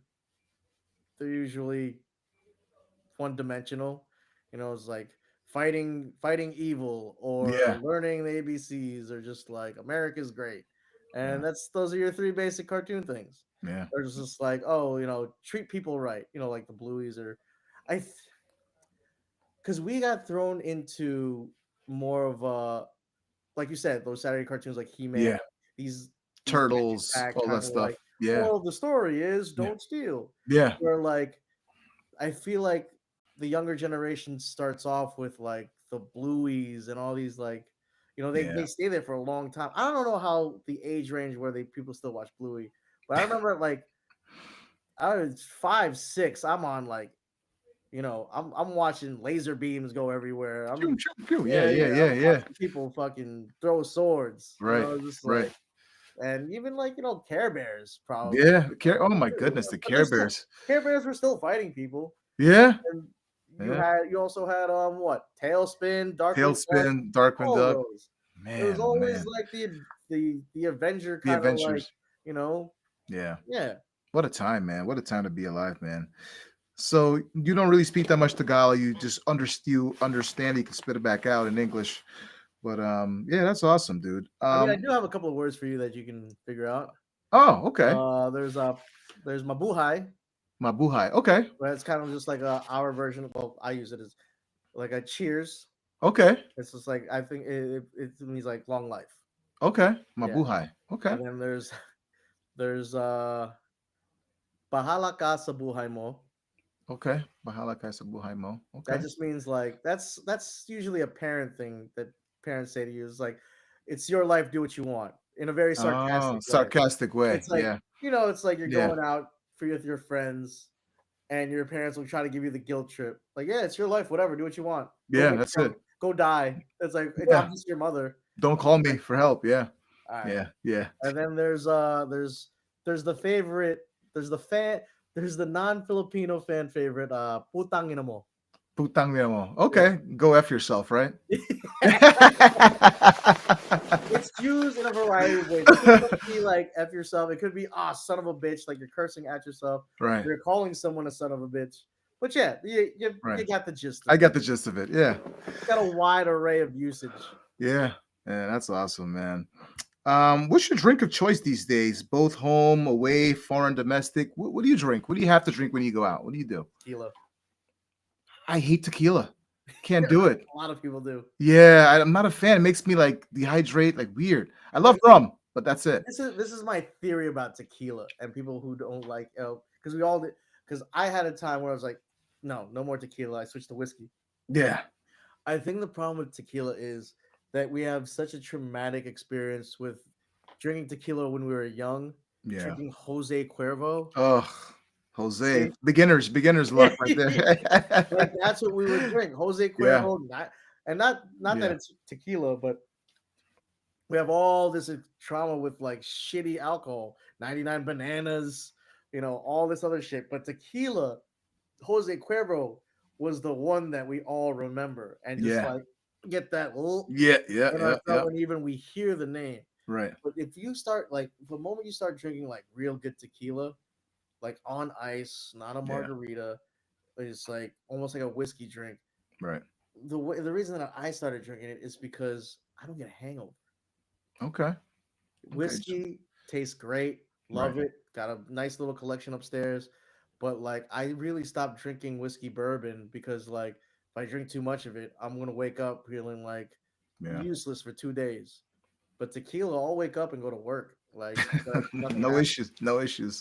usually one dimensional. It's like fighting evil or
Yeah.
learning the ABCs or just like America's great. And
Yeah.
those are your three basic cartoon things.
Yeah.
They're just like, oh, treat people right, like the Blueies or I because we got thrown into more of a like you said, those Saturday cartoons like He-Man,
Yeah.
these
Turtles,
action-packed
all that
kind of
stuff.
like,
Yeah.
well, the story is
Yeah.
don't steal.
Yeah.
Where like I feel like the younger generation starts off with like the Blueies and all these like, they
Yeah.
stay there for a long time. I don't know how the age range where people still watch Bluey, but I remember like I was 5, 6. I'm on like, I'm watching laser beams go everywhere.
Pew, pew, pew. Yeah.
I'm watching people fucking throw swords.
Right.
Just
Right.
like, and even like Care Bears probably.
Yeah. Oh my goodness, the
But
Care Bears.
Care Bears were still fighting people.
Yeah.
And
Yeah.
you also had what? Tailspin, Darkwing Duck,
Tailspin, Darkwing
all
Duck.
those.
Man,
It was always
man.
like the Avenger
The
kind of like,
Adventures.
yeah.
Yeah. What a time, man. What a time to be alive, man. So you don't really speak that much Tagalog. You just understand. You can spit it back out in English. But yeah, that's awesome, dude.
I mean, I do have a couple of words for you that you can figure out.
Oh, okay.
There's Mabuhay,
Mabuhay. Okay.
but it's kind of just like our version. Well, I use it as like a cheers.
Okay.
It's just like I think it means like long life.
Okay. Mabuhay. Okay.
And then there's bahala ka sa buhay mo.
Okay. Bahala ka sa buhay mo. Okay.
That just means like that's usually a parent thing that parents say to you. Is like, it's your life, do what you want, in a very sarcastic way.
way.
It's like,
Yeah.
It's like you're
Yeah.
going out with your friends, and your parents will try to give you the guilt trip. Like, yeah, it's your life, whatever, do what you want.
Yeah, that's it.
Go die. It's like it's
Yeah.
not just your mother.
Don't call me for help. Yeah.
All right.
Yeah. Yeah.
And then there's the favorite. There's the non-Filipino fan favorite. Putang ina mo.
Putang ina mo. Okay. Go F yourself, right?
It's used in a variety of ways. It could be like F yourself. It could be son of a bitch, like you're cursing at yourself.
Right.
You're calling someone a son of a bitch. But yeah, you got the gist.
I got the gist of it. Yeah.
It's got a wide array of usage.
Yeah. Yeah, that's awesome, man. What's your drink of choice these days? Both home, away, foreign, domestic. What do you drink? What do you have to drink when you go out? What do you do?
Tequila.
I hate tequila. Can't do it.
A lot of people do.
Yeah, I'm not a fan. It makes me like dehydrate, like weird. I love rum, but that's it.
This is my theory about tequila and people who don't like because because I had a time where I was like, no more tequila. I switched to whiskey.
Yeah.
I think the problem with tequila is that we have such a traumatic experience with drinking tequila when we were young.
Yeah.
Drinking Jose Cuervo.
Oh, Jose. Beginners luck right there.
Like, that's what we would drink. Jose Cuervo. Yeah. Not that it's tequila, but we have all this trauma with like shitty alcohol, 99 bananas, all this other shit. But tequila, Jose Cuervo was the one that we all remember and just like get that. When even we hear the name.
Right.
But if you start like the moment you start drinking like real good tequila, like on ice, not a margarita, it's like almost like a whiskey drink.
Right.
The reason that I started drinking it is because I don't get a hangover.
Okay.
Whiskey tastes great. Love it. Got a nice little collection upstairs. But like I really stopped drinking whiskey bourbon because like if I drink too much of it, I'm gonna wake up feeling like useless for 2 days. But tequila, I'll wake up and go to work. Like
no issues.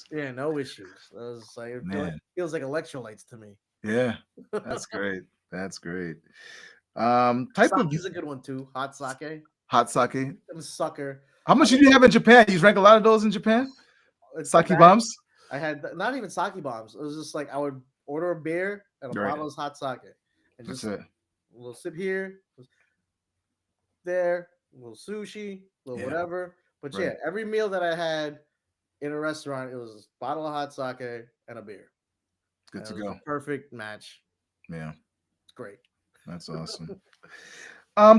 Yeah, no issues. I was like, it feels like electrolytes to me.
Yeah, that's great. That's great.
Sake's a good one too. Hot sake.
Hot sake.
I'm a sucker.
How much did you have in Japan? You drank a lot of those in Japan? Sake bombs?
I had not even sake bombs. It was just like I would order a beer and a
Right.
bottle of hot sake, and
That's
just
it.
a little sip here, there, a little sushi, a little
Yeah.
whatever. But yeah,
Right.
every meal that I had in a restaurant, it was a bottle of hot sake and a beer,
Good
and
to
it was the
go.
perfect match.
Yeah.
It's great.
That's awesome.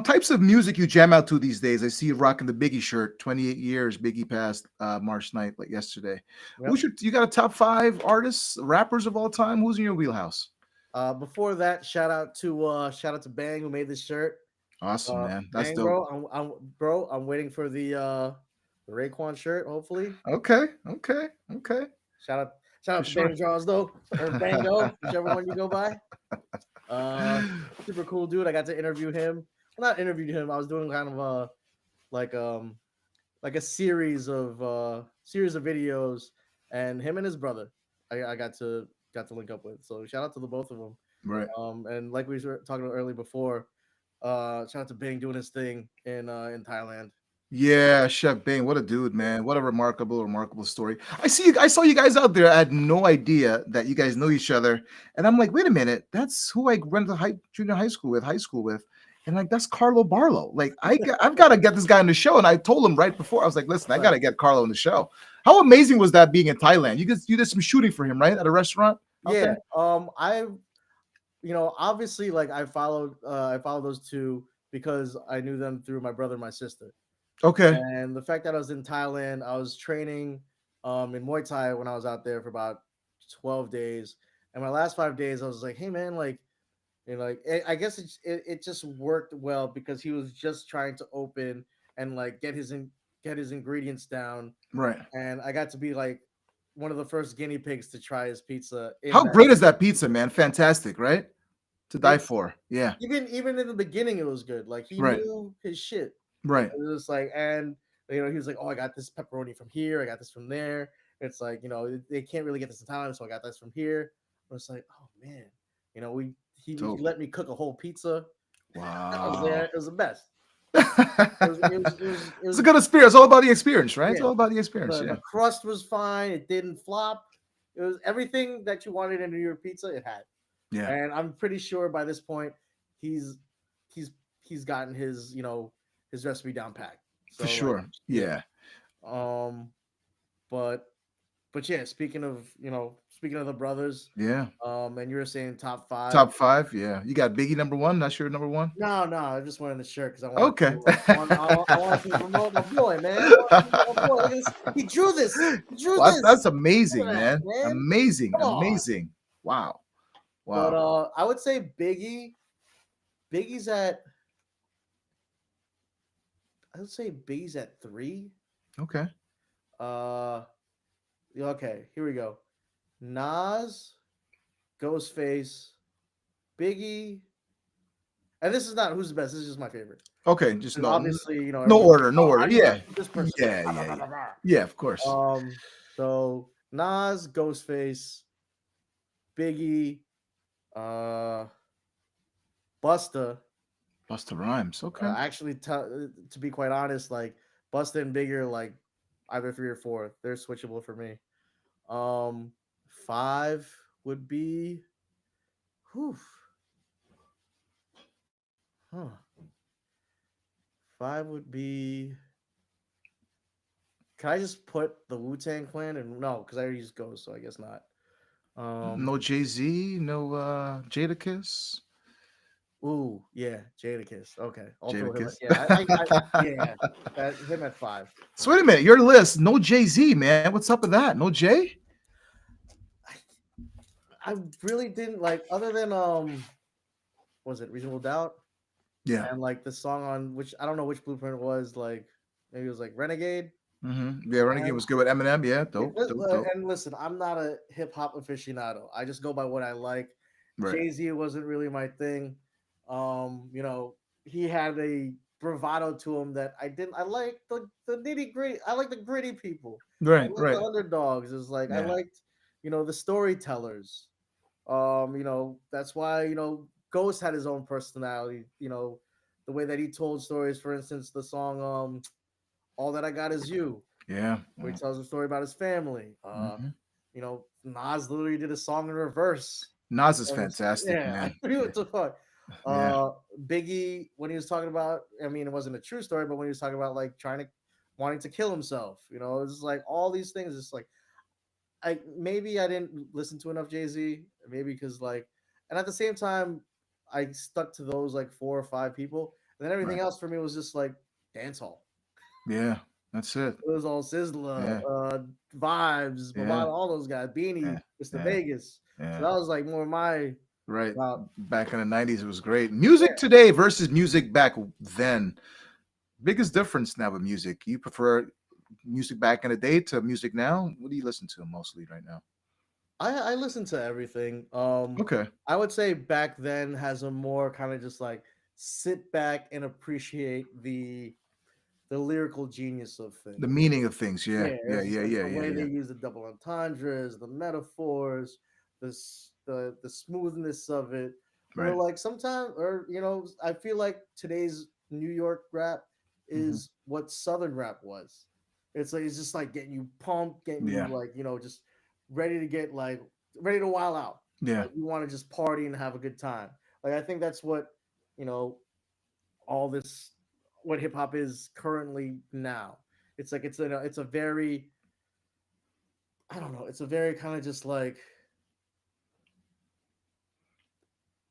Types of music you jam out to these days. I see you rocking the Biggie shirt. 28 years. Biggie passed March 9th, like yesterday.
Yep.
You got a top five artists, rappers of all time? Who's in your wheelhouse?
Before that, shout out to Bang who made this shirt.
Awesome, man. That's
Bang,
dope.
bro. I'm waiting for the Raekwon shirt. Hopefully,
Okay. Okay. Okay.
shout out shout
For
out to Bang
sure.
Draws though, or Bango, whichever one you go by. Uh, Super cool dude. I got to interview him. Well, not interviewed him. I was doing kind of like um like a series of videos, and him and his brother, I got to link up with. So shout out to the both of them.
Right.
And like we were talking about earlier before, shout out to Bing doing his thing in Thailand.
Yeah, Chef Bing, what a dude, man. What a remarkable, remarkable story. I saw you guys out there. I had no idea that you guys know each other. And I'm like, wait a minute, that's who I went to junior high school with. And like that's Carlo Barlow. Like I've got to get this guy on the show. And I told him right before, I was like, listen, I
Right.
gotta get Carlo on the show. How amazing was that being in Thailand? You did some shooting for him, right? At a restaurant out
Yeah.
there?
I obviously like I followed those two because I knew them through my brother and my sister.
Okay.
And the fact that I was in Thailand, I was training in Muay Thai when I was out there for about 12 days. And my last 5 days, I was like, hey man, like, like I guess it just worked well because he was just trying to open and like get his ingredients down.
Right.
And I got to be like one of the first guinea pigs to try his pizza in
How
that.
great is that pizza, man? Fantastic, right? To die
It's
for. Yeah.
even in the beginning, it was good. Like he
Right.
knew his shit.
Right.
It was like, and he was like, "Oh, I got this pepperoni from here. I got this from there." It's like, they can't really get this in time, so I got this from here. I was like, "Oh man," we he
Dope.
let me cook a whole pizza. I was there.
Wow.
It was the best. It
It's a
was
good experience. All about the experience, right? It's
yeah.
all about the experience.
The
Yeah.
crust was fine. It didn't flop. It was everything that you wanted in your pizza. It had,
Yeah.
and I'm pretty sure by this point, he's he's he's gotten his recipe down packed.
For
So like,
sure.
yeah.
Yeah.
Um, but yeah, speaking of the brothers,
Yeah.
and you were saying top five.
Top five. Yeah. You got Biggie number one. That's your number one.
No, I just wanted the shirt because
Okay.
I want to promote my boy, man. I want to promote my boy. Look at this. He drew this. He drew
Well,
this.
that's
Look
amazing,
at that,
man.
man.
Amazing.
Come on.
Amazing. Wow.
But
Wow.
I would say Biggie's at. I would say Biggie's at 3.
Okay.
Uh, okay, here we go. Nas, Ghostface, Biggie, and this is not who's the best. This is just my favorite.
Okay. Just
And obviously,
no
everyone's
order.
like,
No
oh,
order.
I
Yeah.
put this person.
Yeah. Yeah. Yeah. Yeah. Of course.
So Nas, Ghostface, Biggie, uh, Busta.
Busta Rhymes. Okay.
Actually, to be quite honest, like Busta and Biggie are like either 3 or 4. They're switchable for me. 5 would be. Whew. Huh. 5 would be. Can I just put the Wu-Tang Clan? And no, because I already used Ghost, so I guess not.
No Jay-Z. No Jadakiss.
Ooh, yeah, Jadakiss. Okay, I'll throw him.
Jadakiss.
Yeah, him at 5.
So wait a minute. Your list. No Jay-Z, man. What's up with that? No Jay?
I really didn't like, other than was it Reasonable Doubt?
Yeah.
And like the song on which I don't know which Blueprint it was. Like maybe it was like Renegade.
Yeah, Renegade was good with Eminem. Yeah, dope.
And listen, I'm not a hip hop aficionado. I just go by what I like.
Right.
Jay-Z wasn't really my thing. He had a bravado to him that I didn't. I like the nitty gritty. I like the gritty people.
Right.
I like the underdogs. It's like I
Yeah.
liked, the storytellers. That's why Ghost had his own personality. The way that he told stories. For instance, the song "All That I Got Is You,"
Yeah.
where he tells a story about his family.
Mhm.
Nas literally did a song in reverse.
Nas is
And
fantastic,
yeah, I
man.
mean, what the fuck?
Yeah,
Biggie, when he was talking about, I mean, it wasn't a true story, but when he was talking about like wanting to kill himself, it's like all these things. It's like maybe I didn't listen to enough Jay Z, maybe because like, and at the same time, I stuck to those like four or five people, and then everything
right.
else for me was just like dance hall.
Yeah, that's it.
It was all Sizzla,
Yeah,
Vibes,
yeah,
Bavada, all those guys,
yeah,
Beanie, Mr.
yeah,
Vegas. So
yeah.
that was like more my
Right.
route.
Back in the 90s, it was great.
Yeah.
Music today versus music back then. Biggest difference now with music. You prefer music back in the day to music now? What do you listen to mostly right now?
I listen to everything.
Okay.
I would say back then has a more kind of just like sit back and appreciate the lyrical genius of
The
things.
meaning of things. Yeah,
Yeah,
yeah,
it's just
yeah,
like
yeah,
the
yeah,
way they
yeah.
use the double entendres, the metaphors, the smoothness of it. Or
Right.
like sometimes, or I feel like today's New York rap
Hmm.
is what Southern rap was. It's like it's just like getting you pumped, getting you
Yeah,
like just ready to get like ready to wild out.
yeah.
Like you want to just party and have a good time. Like I think that's what you know all this what hip hop is currently now. It's like it's a very I don't know. It's a very kind of just like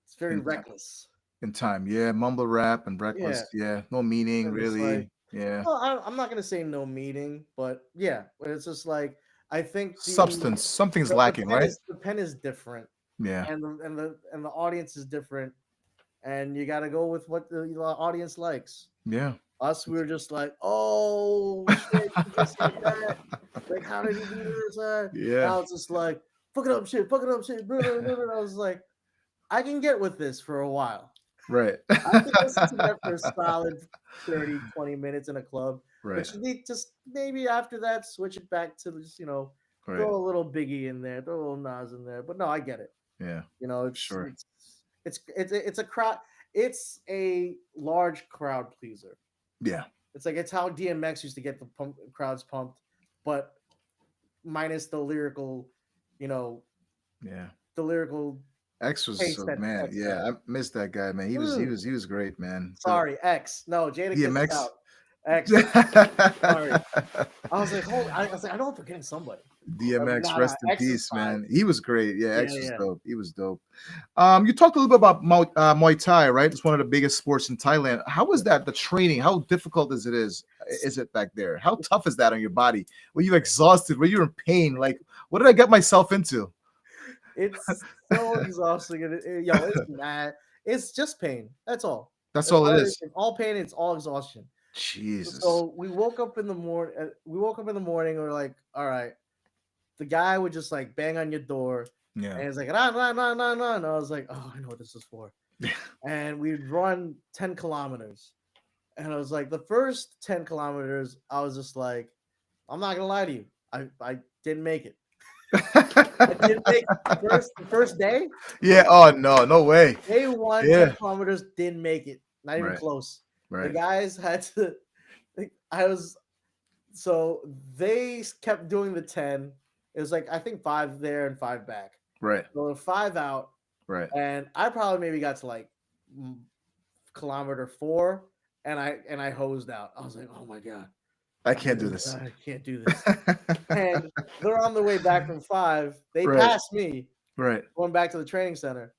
it's very
In
reckless.
in time. Yeah, mumble rap and
Yeah,
reckless. Yeah, no meaning
and it's like,
really. Yeah.
well, I'm not gonna say no meeting, but yeah, but it's just like I think
Substance. Something's
the
lacking, right?
pen is different,
Yeah.
and the audience is different, and you got to go with what the audience likes.
Yeah.
Us, we were just like, oh shit, he just said that. Like, how did he do this?
Yeah.
Now it's just like, fuck it up, shit. Blah, blah, blah, blah. I was like, I can get with this for a while.
Right.
I can listen to that for a solid 30, 20 minutes in a club.
Right.
But you need just maybe after that, switch it back to just,
Right.
throw a little Biggie in there, throw a little Nas in there. But no, I get it.
Yeah.
It's
Sure.
it's a crowd. It's a large crowd pleaser.
Yeah.
It's like it's how DMX used to get the crowds pumped, but minus you know,
Yeah.
the lyrical
X was
taste
so
that
man.
X
Yeah,
has.
I missed that guy, man.
Mm,
He was great, man. The
sorry, X. No, Jadakiss is
DMX.
out. X. Sorry. I was like, I was like, I know I'm forgetting somebody. I was like,
DMX,
nah,
rest in
X is
peace,
fine.
man. He was great. Yeah,
Yeah,
X was
yeah.
dope. He was dope. You talked a little bit about Muay Thai, right? It's one of the biggest sports in Thailand. How is that? The training? How difficult is it back there? How tough is that on your body? Were you exhausted? Were you in pain? Like, what did I get myself into?
It's so exhausting. Yo, it's mad. It's just pain. That's all.
That's all it is.
It's all pain. It's all exhaustion.
Jesus.
So we woke up in the morning. We woke up in the morning. We're like, all right. The guy would just like bang on your door,
Yeah.
and it's like, run, run, run, run, run. And I was like, oh, I know what this is for. And we'd run 10 kilometers. And I was like, the first 10 kilometers, I was just like, I'm not gonna lie to you, I didn't make it. I didn't make the first day.
Yeah. Oh no, no way.
Day one, ten
Yeah.
kilometers, didn't make it. Not even
Right.
close. The
Right.
guys had to. I was so they kept doing the 10. It was like I think five there and five back.
Right.
So five out,
Right.
and I probably maybe got to like kilometer 4, and I hosed out. I was like, oh my god,
I can't do this.
I can't do this. And they're on the way back from 5. They
Right.
passed me
Right.
going back to the training center.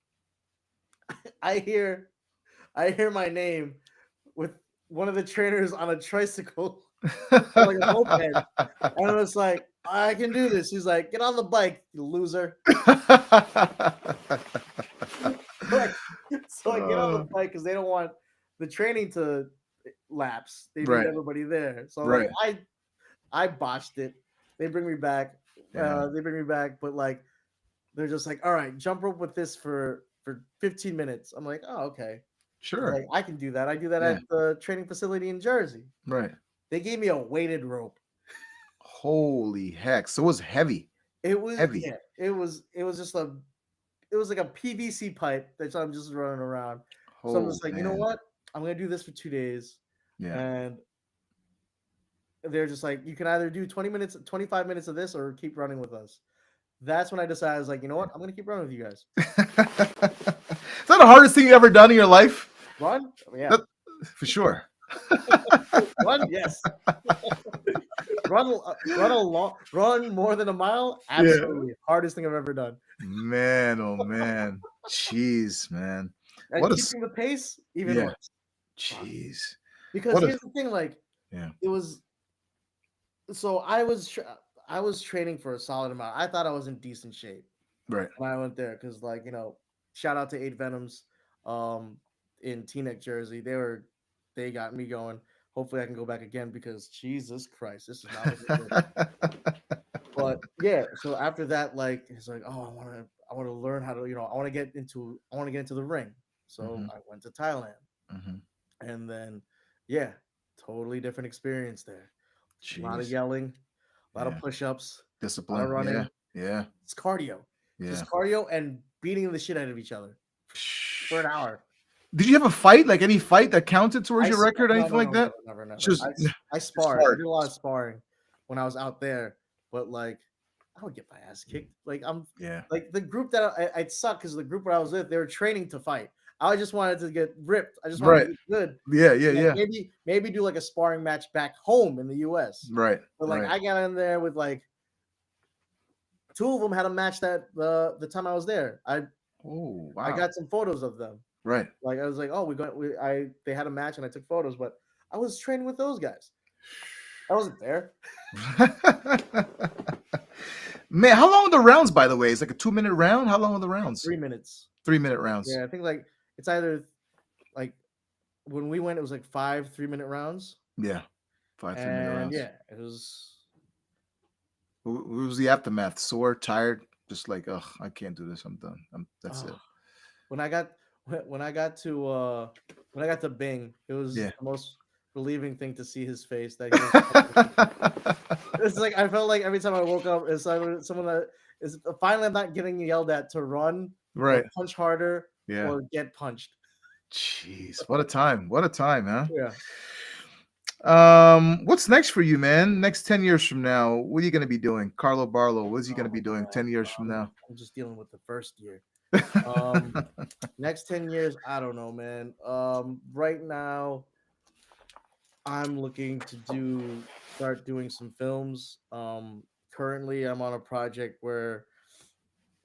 I hear my name with one of the trainers on a tricycle, like a moped, and I was like, I can do this. He's like, get on the bike, you loser. Like, so I get on the bike because they don't want the training to lapse. They need
Right.
everybody there. So like
Right.
I botched it. They bring me back.
Yeah.
They bring me back, but like they're just like, all right, jump rope with this for 15 minutes. I'm like, oh, okay.
Sure.
Like I can do that. I do that
Yeah.
at the training facility in Jersey.
Right.
They gave me a weighted rope.
Holy heck. So it was heavy.
It was
Heavy.
yeah, it was just it was like a PVC pipe that I'm just running around. So I'm
Oh
just like, you know
man.
what? I'm gonna do this for 2 days.
Yeah.
And they're just like, you can either do 20 minutes, 25 minutes of this or keep running with us. that's when I decided I was like, you know what, I'm gonna keep running with you guys.
Is that the hardest thing you ever done in your life?
Run, yeah,
That, for sure.
run, yes. Run a long, run more than a mile.
Yeah.
Absolutely, hardest thing I've ever done.
Man, oh man. Jeez, man.
And
What a
keeping the pace, even
yeah.
worse. Fuck.
Jeez.
Because
What a
here's the thing, like
yeah.
it was. So I was training for a solid amount. I thought I was in decent shape
Right.
when I went there because, like, shout out to Eight Venoms, um, in Teaneck, Jersey. They got me going. Hopefully, I can go back again because Jesus Christ, this is not looking good. But yeah, so after that, like, it's like, oh, I want to learn how to, I want to get into the ring. So
Hmm.
I went to Thailand,
Hmm.
and then, yeah, totally different experience there. A lot of
Jeez.
yelling, a lot of
Yeah.
push-ups, a lot of
Discipline. Yeah.
running.
Yeah.
It's cardio,
Yeah.
just cardio and beating the shit out of each other for an hour.
Did you have a fight? Like any fight that counted towards your record,
No,
anything
no,
like
no,
that?
never.
Just
I
just
sparred. I
hard.
did a lot of sparring when I was out there, but like I would get my ass kicked.
Yeah.
Like the group that I'd suck because the group where I was with, they were training to fight. I just wanted to get ripped. I just wanted to
Right.
get good.
Yeah. Yeah.
And, like,
Yeah.
maybe do like a sparring match back home in the U.S.
Right.
But like
Right.
I got in there with like two of them had a match that the time I was there.
Oh
I
wow.
got some photos of them.
Right.
Like I was like, oh, they had a match and I took photos, but I was training with those guys. I wasn't there.
Man, how long are the rounds, by the way? It's like a 2 minute round. How long are the rounds?
3 minutes.
3 minute rounds.
Yeah, I think like it's either like when we went, it was like 5 3-minute rounds,
Yeah. 5 3 minute
and
rounds.
yeah, it was.
What was the aftermath? Sore, tired, just like, ugh, I can't do this. I'm done. That's it.
Oh, when I got when I got to when I got to Bing, it was
Yeah.
the most relieving thing to see his face that he was. It's like I felt like every time I woke up, it's like someone that is finally I'm not getting yelled at to run or
Right.
punch harder
Yeah.
or get punched.
Jeez. What a time. What a time, huh?
Yeah.
What's next for you, man? Next 10 years from now, what are you gonna be doing? Carlo Barlow, what is he gonna
Oh
be doing
man,
10 years from now?
I'm just dealing with the first year. Um, Next 10 years, I don't know, man. Right now, I'm looking to start doing some films. Currently, I'm on a project where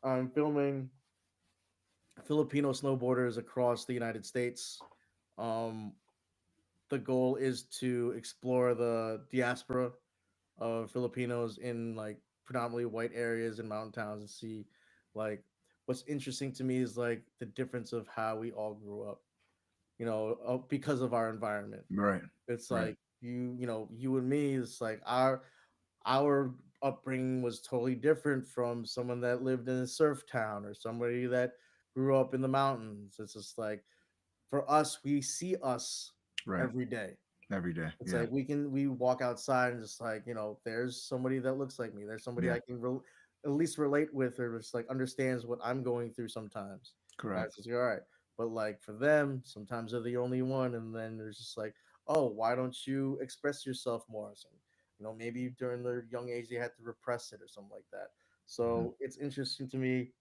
I'm filming Filipino snowboarders across the United States. Um, the goal is to explore the diaspora of Filipinos in like predominantly white areas and mountain towns and see like what's interesting to me is like the difference of how we all grew up, because of our environment.
Right.
It's
Right.
like you and me, it's like our upbringing was totally different from someone that lived in a surf town or somebody that grew up in the mountains. It's just like for us, we see us
Right.
every day.
Every day.
It's
Yeah.
like we walk outside and just like, there's somebody that looks like me. There's somebody
Yeah.
I can at least relate with or just like understands what I'm going through sometimes. And I
Correct.
just go, all right. But like for them, sometimes they're the only one, and then there's just like, oh, why don't you express yourself more? So, maybe during their young age they had to repress it or something like that.
Mhm.
So it's interesting to me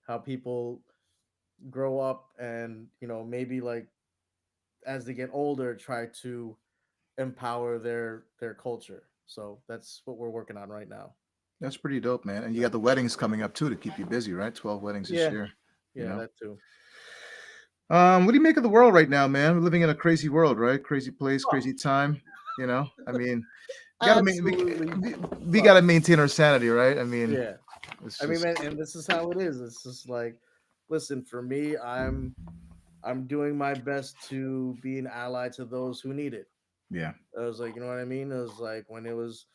how people grow up and maybe like as they get older try to empower their culture. So that's what we're working on right now.
That's pretty dope, man. And you got the weddings coming up too to keep you busy, right? 12 weddings this
Yeah,
year, you
yeah,
know?
that too.
What do you make of the world right now, man? We're living in a crazy world, right? Crazy place,
Oh,
crazy time. I mean, we gotta ma-
absolutely
we
fuck.
gotta maintain our sanity, right? I mean,
Yeah.
it's
I mean,
just
man, and this is how it is. It's just like, listen, for me, I'm doing my best to be an ally to those who need it.
yeah,
I was like, you know what I mean? It was like when there was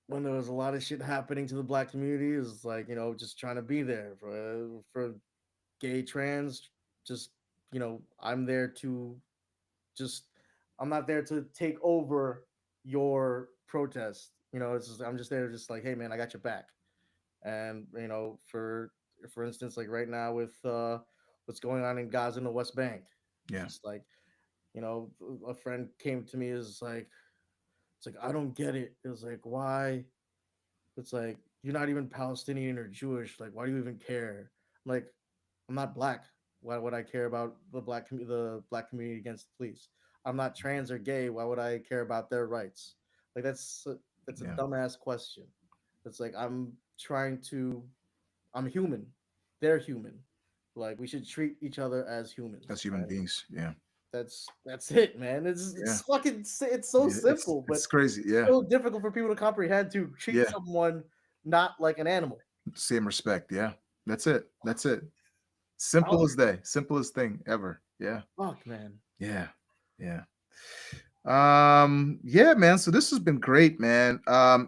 a lot of shit happening to the black community, it was like, just trying to be there for gay trans, just I'm there to just I'm not there to take over your protest. It's just, I'm just there just like, hey man, I got your back. And for instance, like right now with what's going on in Gaza and the West Bank, it's
yeah,
just like, a friend came to me is like, it's like I don't get it. It was like, why? It's like you're not even Palestinian or Jewish. Like, why do you even care? Like, I'm not black. Why would I care about the black community against the police? I'm not trans or gay. Why would I care about their rights? Like, that's a
Yeah.
dumbass question. It's like I'm human. They're human. Like, we should treat each other as humans.
As human
Right?
beings. Yeah.
That's it, man.
Yeah.
It's fucking it's so
Yeah.
simple, but
It's crazy. Yeah.
so difficult for people to comprehend to treat
Yeah.
someone not like an animal.
Same respect. Yeah. That's it. That's it. Simple
Oh,
as day. Simplest thing ever. Yeah.
fuck, man.
Yeah. Yeah. Yeah, man. So this has been great, man.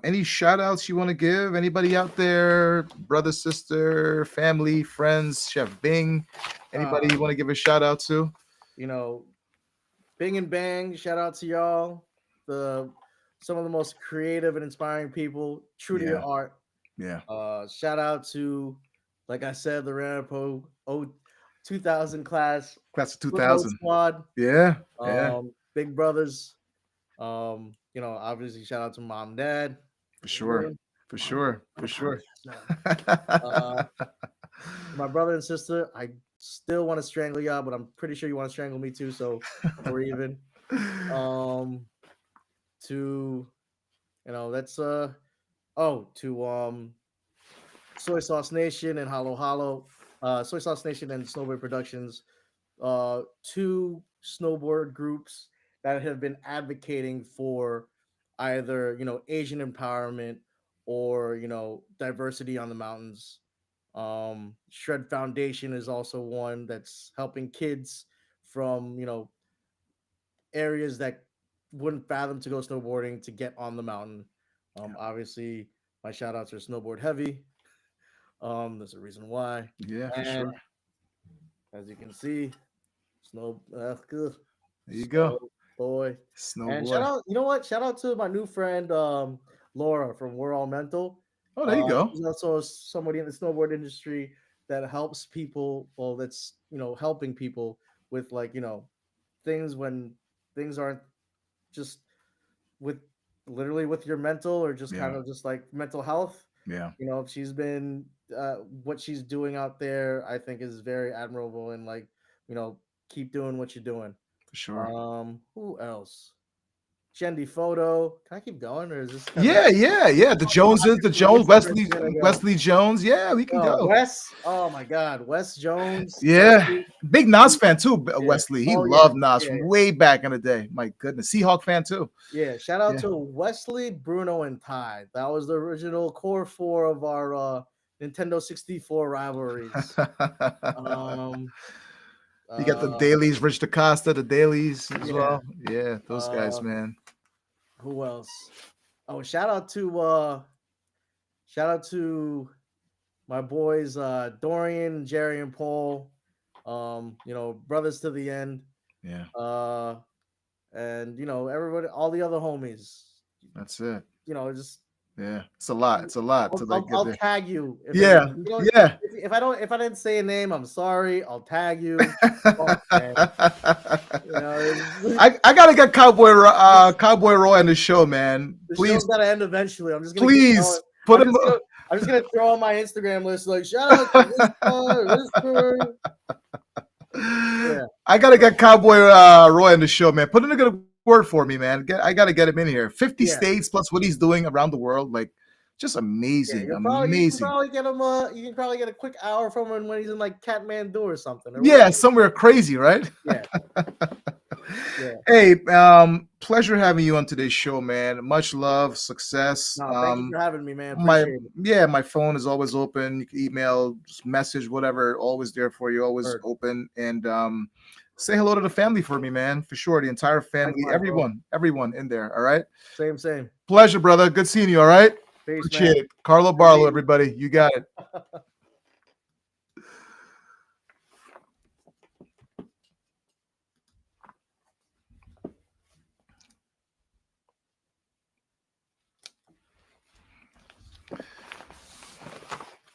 Any shout outs you want to give? Anybody out there, brother, sister, family, friends, Chef Bing? Anybody you want to give a shout out to?
You know, Bing and Bang, shout out to y'all. The Some of the most creative and inspiring people, true to
Yeah.
your art.
Yeah.
Shout out to, like I said, the Ramapo 2000 class,
Class of
Footnote
2000.
Squad,
Yeah. Yeah.
Big Brothers. Obviously shout out to mom, dad.
For sure. For sure. For sure.
My brother and sister, I still want to strangle y'all, but I'm pretty sure you want to strangle me too, so we're even. To that's to Soy Sauce Nation and Hollow Hollow, Soy Sauce Nation and Snowboard Productions, two snowboard groups that have been advocating for either Asian empowerment or diversity on the mountains. Shred Foundation is also one that's helping kids from areas that wouldn't fathom to go snowboarding to get on the mountain. Obviously, my shout outs are Snowboard Heavy. There's a reason why.
Yeah, for
And
sure.
as you can see, snow.
There you go.
Boy.
Snow
And
boy.
shout out, you know what? Shout out to my new friend Laura from We're All Mental.
Oh, there you go.
She's also somebody in the snowboard industry that helps people. Well, that's helping people with things when things aren't just with literally with your mental or just
Yeah.
kind of just like mental health.
Yeah.
She's been what she's doing out there, I think is very admirable, and keep doing what you're doing.
For sure.
Who else? Shendy Photo. Can I keep going, or is this?
Yeah. The Joneses, Wesley Jones. Yeah, we can go.
Wes. Oh my God, Wes Jones.
Yeah, big Nas fan too. Wesley, he
Oh,
loved
yeah.
Nas from way back in the day. My goodness, Seahawk fan too.
Yeah, shout out to Wesley, Bruno, and Ty. That was the original core four of our Nintendo 64 rivalries.
You got the Dailies, Rich DaCosta, the Dailies as well. Yeah, those guys, man.
Who else? Oh, shout out to my boys Dorian, Jerry, and Paul. Brothers to the end.
Yeah.
And everybody, all the other homies.
That's it.
Just
it's a lot. It's a lot to like.
I'll tag you.
Yeah.
If I didn't say a name, I'm sorry. I'll tag you.
I gotta get Cowboy Roy on the show, man.
Please. Show's gotta end eventually. I'm just gonna
please
put him. I'm just gonna throw on my Instagram list like shout out to this person.
I gotta get Cowboy Roy on the show, man. Put in a good word for me, man. I gotta get him in here. 50 states plus what he's doing around the world, like just amazing, amazing.
You can probably get a quick hour from him when he's in like Kathmandu or something.
Somewhere crazy, right?
Yeah.
Hey, pleasure having you on today's show, man. Much love, success.
No, thank you for having me, man. Appreciate it.
My phone is always open. You can email, message, whatever. Always there for you. Always open. And say hello to the family for me, man. For sure, the entire family, everyone in there. All right.
Same.
Pleasure, brother. Good seeing you. All right.
Peace,
appreciate it. Carlo Barlow, everybody. You got it.